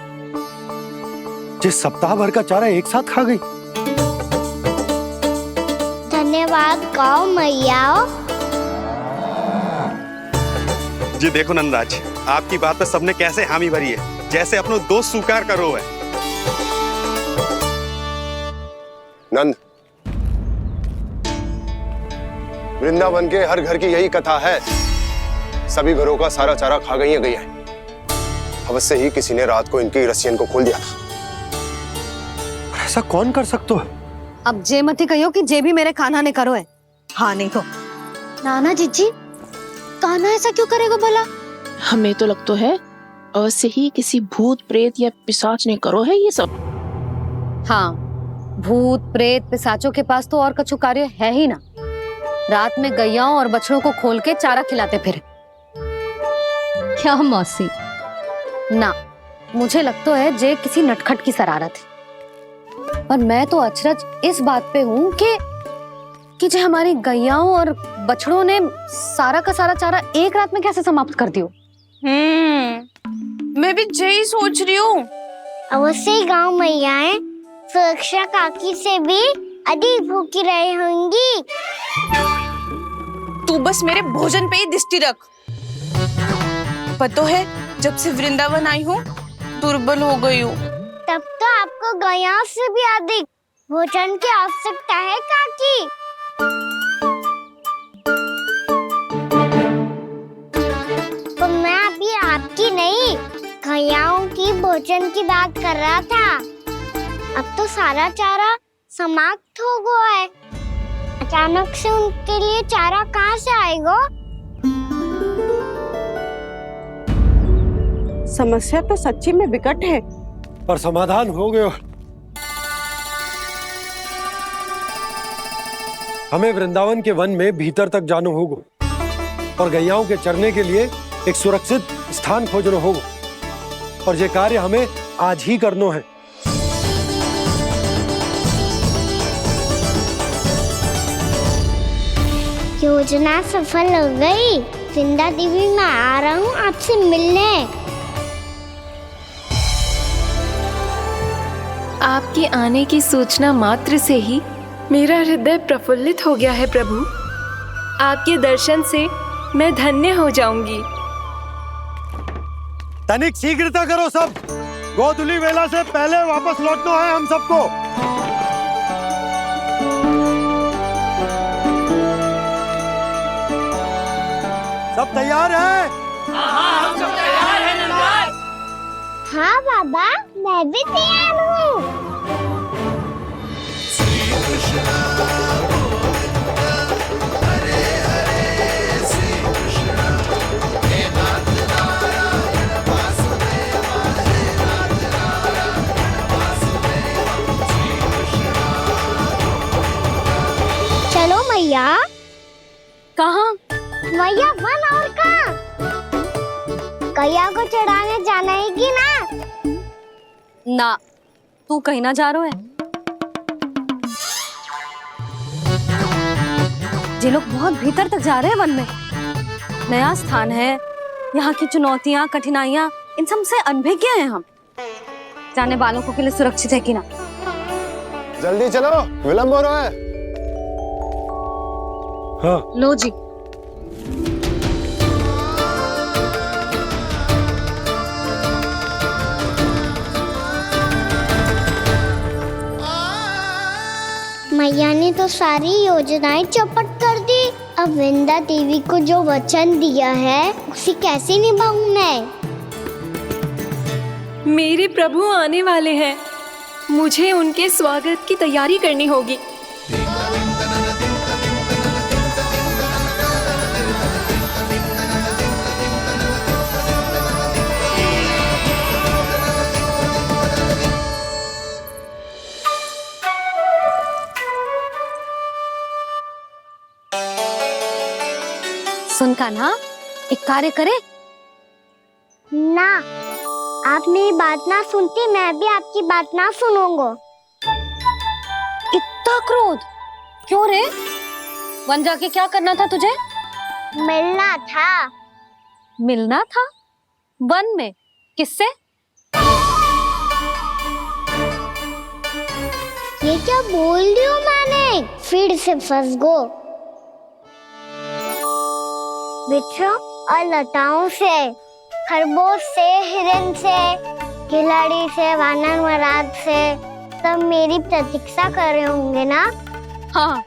जिस सप्ताह भर का चारा एक साथ खा गई। धन्यवाद गाँव मैया। जी देखो नंदराज, आपकी बात पर सबने कैसे हामी भरी है, जैसे अपनो दोस्त स्वीकार करो है। नंद, वृंदावन के हर घर की यही कथा है, सभी घरों का सारा चारा खा गई है गैया। अवश्य ही किसी ने रात को इनकी रस्सियन को खोल दिया था। ऐसा कौन कर सकता है? अब जे मत ही कहियो कि जे भी मेरे कान्हा ने करो है। हाँ नहीं तो नाना जीजी, कान्हा ऐसा क्यों करेगा भला? हमें तो लगता है अवश्य ही किसी भूत प्रेत या पिशाच ने करो है ये सब। हाँ, भूत प्रेत पिशाचों के पास तो और कछु कार्य है ही ना। रात में गैयाओं और बछड़ों को खोल के चारा खिलाते फिर। क्या मौसी? ना, मुझे लगता है जे किसी नटखट की शरारत है। पर मैं तो अचरज इस बात पे हूँ कि जो हमारी गैयाओं और बछड़ों ने सारा का सारा चारा एक रात में कैसे समाप्त कर दियो। मैं भी यही सोच रही हूँ। अवश्य ही गाँव मैयाएं सुरक्षा काकी से भी अधिक भूखी रही होंगी। तू बस मेरे भोजन पे ही दृष्टि रख। पता है, जब से वृंदावन आई हूँ दुर्बल हो गई हूँ। तब तो आपको गैयाओं से भी अधिक भोजन की आवश्यकता है काकी। तो मैं अभी आपकी नहीं, गैयाओं की भोजन की बात कर रहा था। अब तो सारा चारा समाप्त हो गया है, अचानक से उनके लिए चारा कहाँ से आएगा? समस्या तो सच्ची में विकट है, पर समाधान हो गया। हमें वृंदावन के वन में भीतर तक जाना होगा और गैयाओं के चरने के लिए एक सुरक्षित स्थान खोजना होगा, और ये कार्य हमें आज ही करना है। योजना सफल हो गई। वृंदा देवी, मैं आ रहा हूँ आपसे मिलने। आपके आने की सूचना मात्र से ही मेरा हृदय प्रफुल्लित हो गया है प्रभु। आपके दर्शन से मैं धन्य हो जाऊंगी। तनिक शीघ्रता करो सब, गोधुली वेला से पहले वापस लौटना है हम सबको। सब तैयार है? हाँ, हम सब तैयार हैं नंदराज। हाँ बाबा, मैं भी तैयार हूँ। मैया। कहाँ? मैया वन और कहाँ? कैया को चढ़ाने जाना है कि ना? ना, तू कहीं ना जा रहा है। ये लोग बहुत भीतर तक जा रहे हैं वन में। नया स्थान है, यहाँ की चुनौतियाँ, कठिनाइयाँ, इन सब से अनभिज्ञ हैं हम। जाने वालों के लिए सुरक्षित है कि ना? जल्दी चलो, विलंब हो रहा है। हाँ। लो जी। मैया ने तो सारी योजनाएं चौपट कर दी। अब विंदा देवी को जो वचन दिया है उसे कैसे निभाऊं मैं? मेरे प्रभु आने वाले हैं, मुझे उनके स्वागत की तैयारी करनी होगी। सुन कान्हा, एक कार्य करे ना, आप मेरी बात ना सुनती, मैं भी आपकी बात ना सुनूंगा। इतना क्रोध क्यों रे? वन जाके क्या करना था तुझे? मिलना था। मिलना था? वन में किससे? ये क्या बोल रही हूँ मैंने? फिर से फंस गो। बिच्छू और लताओं से, खरगोश से, हिरन से, खिलाड़ी से, वानर महाराज से, सब मेरी प्रतीक्षा कर रहे होंगे ना? हाँ,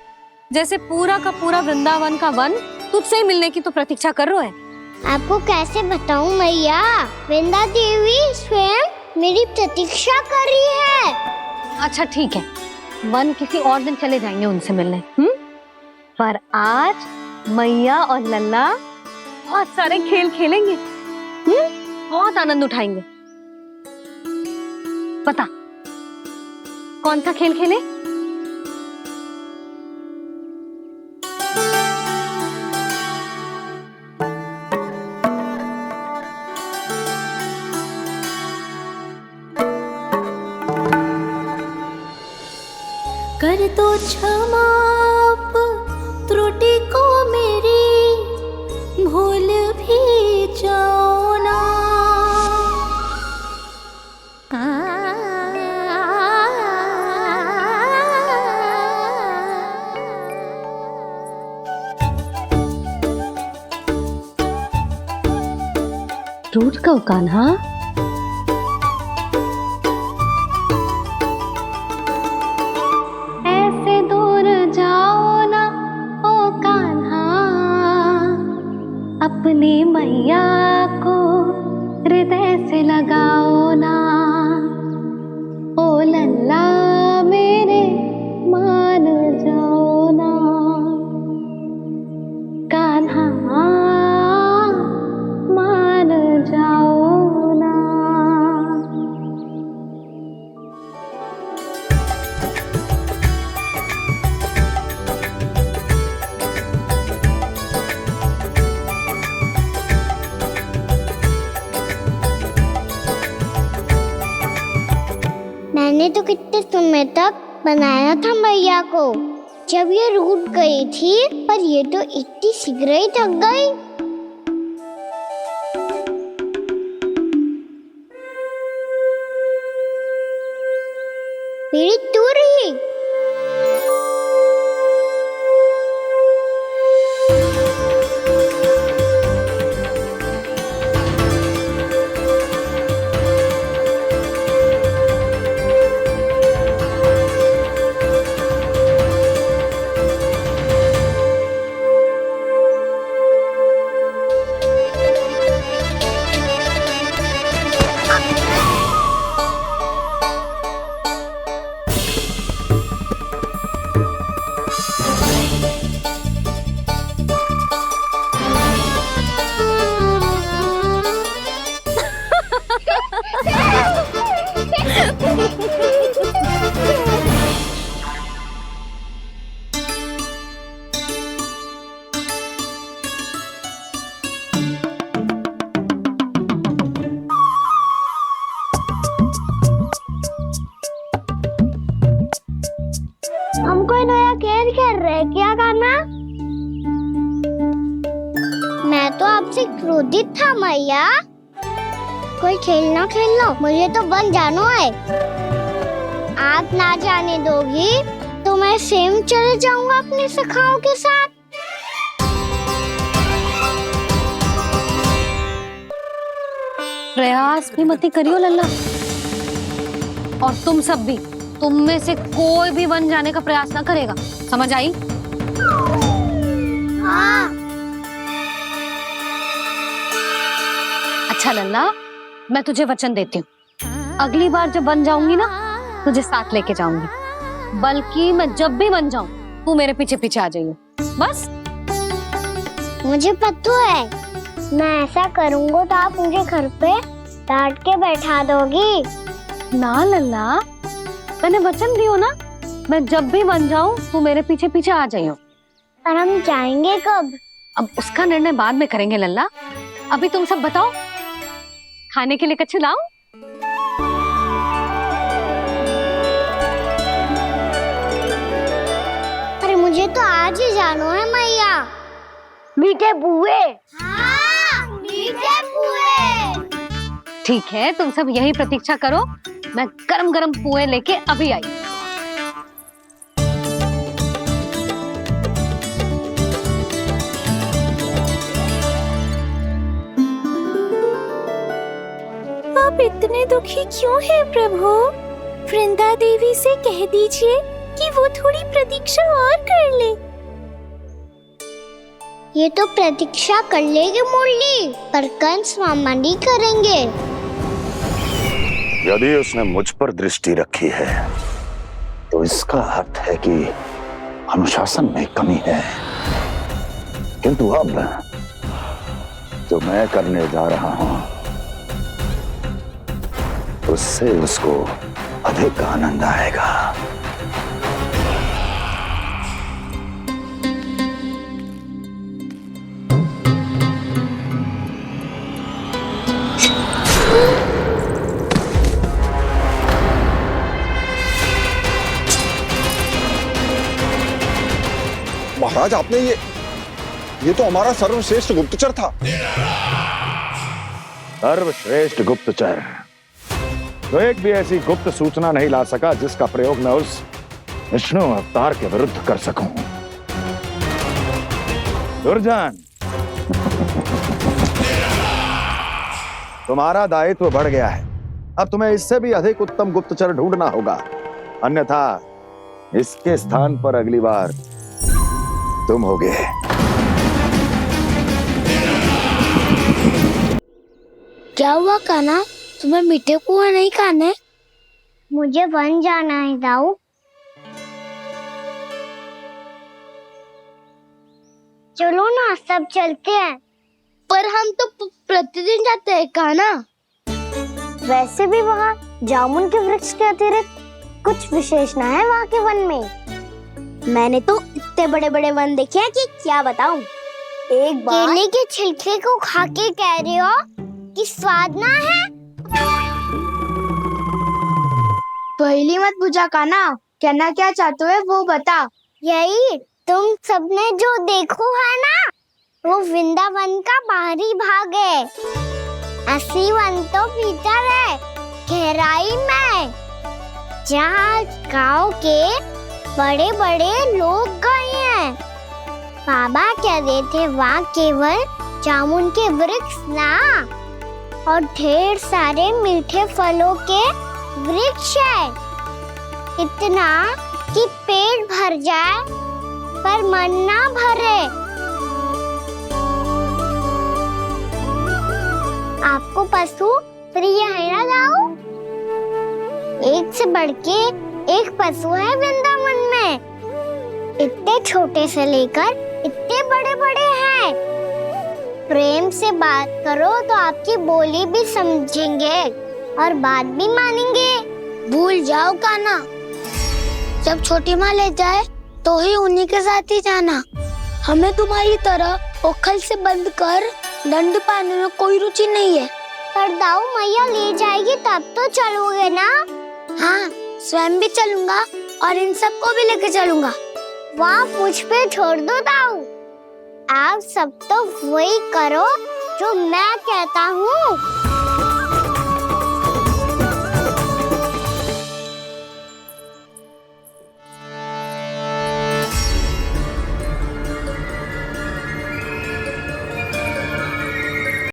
जैसे पूरा का पूरा वृंदावन का वन तुझसे ही मिलने की तो प्रतीक्षा कर रहा है। आपको कैसे बताऊं मैया? वृंदा देवी स्वयं मेरी प्रतीक्षा कर रही है। अच्छा ठीक है, वन किसी और दिन चले जाएंगे उनसे मिलने। पर आज मैया और लल्ला बहुत सारे खेल खेलेंगे। बहुत आनंद उठाएंगे। पता कौन सा खेल खेले? कर दो क्षमा त्रुटि को मेरी, भूल भी जाओ ना। टूट कब कान्हा? ऐसे दूर जाओ ना ओ कान्हा, अपनी मैया को हृदय से लगाओ ना। ओ लल्ला मेरे मान जाओ ना, कान्हा मान जाओ ना। मैंने तो कितने समय तक बनाया था मैया को, जब ये रूठ गई थी, पर ये तो इतनी शीघ्र ही थक गई। मेरी दूर ही। किया कान्हा? मैं तो आपसे क्रोधित था मैया। कोई खेलना खेल लो, मुझे तो वन जाना है। आप ना जाने दोगी तो मैं स्वयं चले जाऊंगा अपने सखाओं के साथ। प्रयास भी मत करियो लल्ला, और तुम सब भी, तुम में से कोई भी वन जाने का प्रयास ना करेगा, समझ आई? हाँ। अच्छा लल्ला, मैं तुझे वचन देती हूँ, अगली बार जब वन जाऊंगी ना तुझे साथ लेके जाऊंगी। बल्कि मैं जब भी वन जाऊं तू मेरे पीछे पीछे आ जाइए, बस। मुझे पता है, मैं ऐसा करूंगा तो आप मुझे घर पे डांट के बैठा दोगी। ना लल्ला, मैंने वचन दियो ना, मैं जब भी वन जाऊं तू मेरे पीछे पीछे आ जाइयो। पर हम जाएंगे कब? अब उसका निर्णय बाद में करेंगे लल्ला। अभी तुम सब बताओ, खाने के लिए कुछ लाऊं? अरे मुझे तो आज ही जाना है मैया। मीठे बुए। हाँ, मीठे बुए। ठीक है, तुम सब यही प्रतीक्षा करो, मैं गरम गरम पुए लेके अभी आई। आप इतने दुखी क्यों हैं प्रभु? वृंदा देवी से कह दीजिए कि वो थोड़ी प्रतीक्षा और कर ले। ये तो प्रतीक्षा कर लेगी मुरली, पर कंस मामा नहीं करेंगे। यदि उसने मुझ पर दृष्टि रखी है तो इसका अर्थ है कि अनुशासन में कमी है। किंतु अब जो मैं करने जा रहा हूं उससे उसको अधिक आनंद आएगा। महाराज, आपने ये तो हमारा सर्वश्रेष्ठ गुप्तचर था। सर्वश्रेष्ठ गुप्तचर तो एक भी ऐसी गुप्त सूचना नहीं ला सका जिसका प्रयोग मैं उस विष्णु अवतार के विरुद्ध कर सकूं। दुर्जन, तुम्हारा दायित्व बढ़ गया है। अब तुम्हें इससे भी अधिक उत्तम गुप्तचर ढूंढना होगा, अन्यथा इसके स्थान पर अगली बार तुम होगे। क्या हुआ कान्हा, तुम्हें मीठे पुआ नहीं खाने? मुझे वन जाना है दाऊ। चलो ना, सब चलते हैं। पर हम तो प्रतिदिन जाते हैं कान्हा। वैसे भी वहाँ जामुन के वृक्ष के अतिरिक्त कुछ विशेष ना है वहाँ के वन में। मैंने तो इतने बड़े बड़े वन देखे हैं कि क्या बताऊं। एक बार केले के छिलके को खा के कह रहे हो कि स्वाद ना है? पहली मत पूछा कान्हा, कहना क्या चाहते हो वो बता। यही तुम सबने जो देखो है ना, वो वृंदावन का बाहरी भाग है। असली वन तो भीतर है, गहराई में, जहाँ गांव के बड़े बड़े लोग गए हैं। बाबा कह रहे थे वहाँ केवल जामुन के वृक्ष ना, और ढेर सारे मीठे फलों के वृक्ष है। इतना कि पेट भर जाए पर मन ना भरे। आपको पशु प्रिय है ना दाऊ? एक से बढ़ के एक पशु है वृंदावन में। इतने छोटे से लेकर इतने बड़े बड़े हैं। प्रेम से बात करो तो आपकी बोली भी समझेंगे और बात भी मानेंगे। भूल जाओ कान्हा, जब छोटी माँ ले जाए तो ही उन्हीं के साथ ही जाना। हमें तुम्हारी तरह ओखल से बंद कर दंड पाने में कोई रुचि नहीं है। पर दाऊ मैया ले जाएगी तब तो चलोगे ना? हाँ, स्वयं भी चलूंगा और इन सबको भी लेके चलूंगा। वहाँ मुझ पे छोड़ दो ताऊ। आप सब तो वही करो जो मैं कहता हूँ।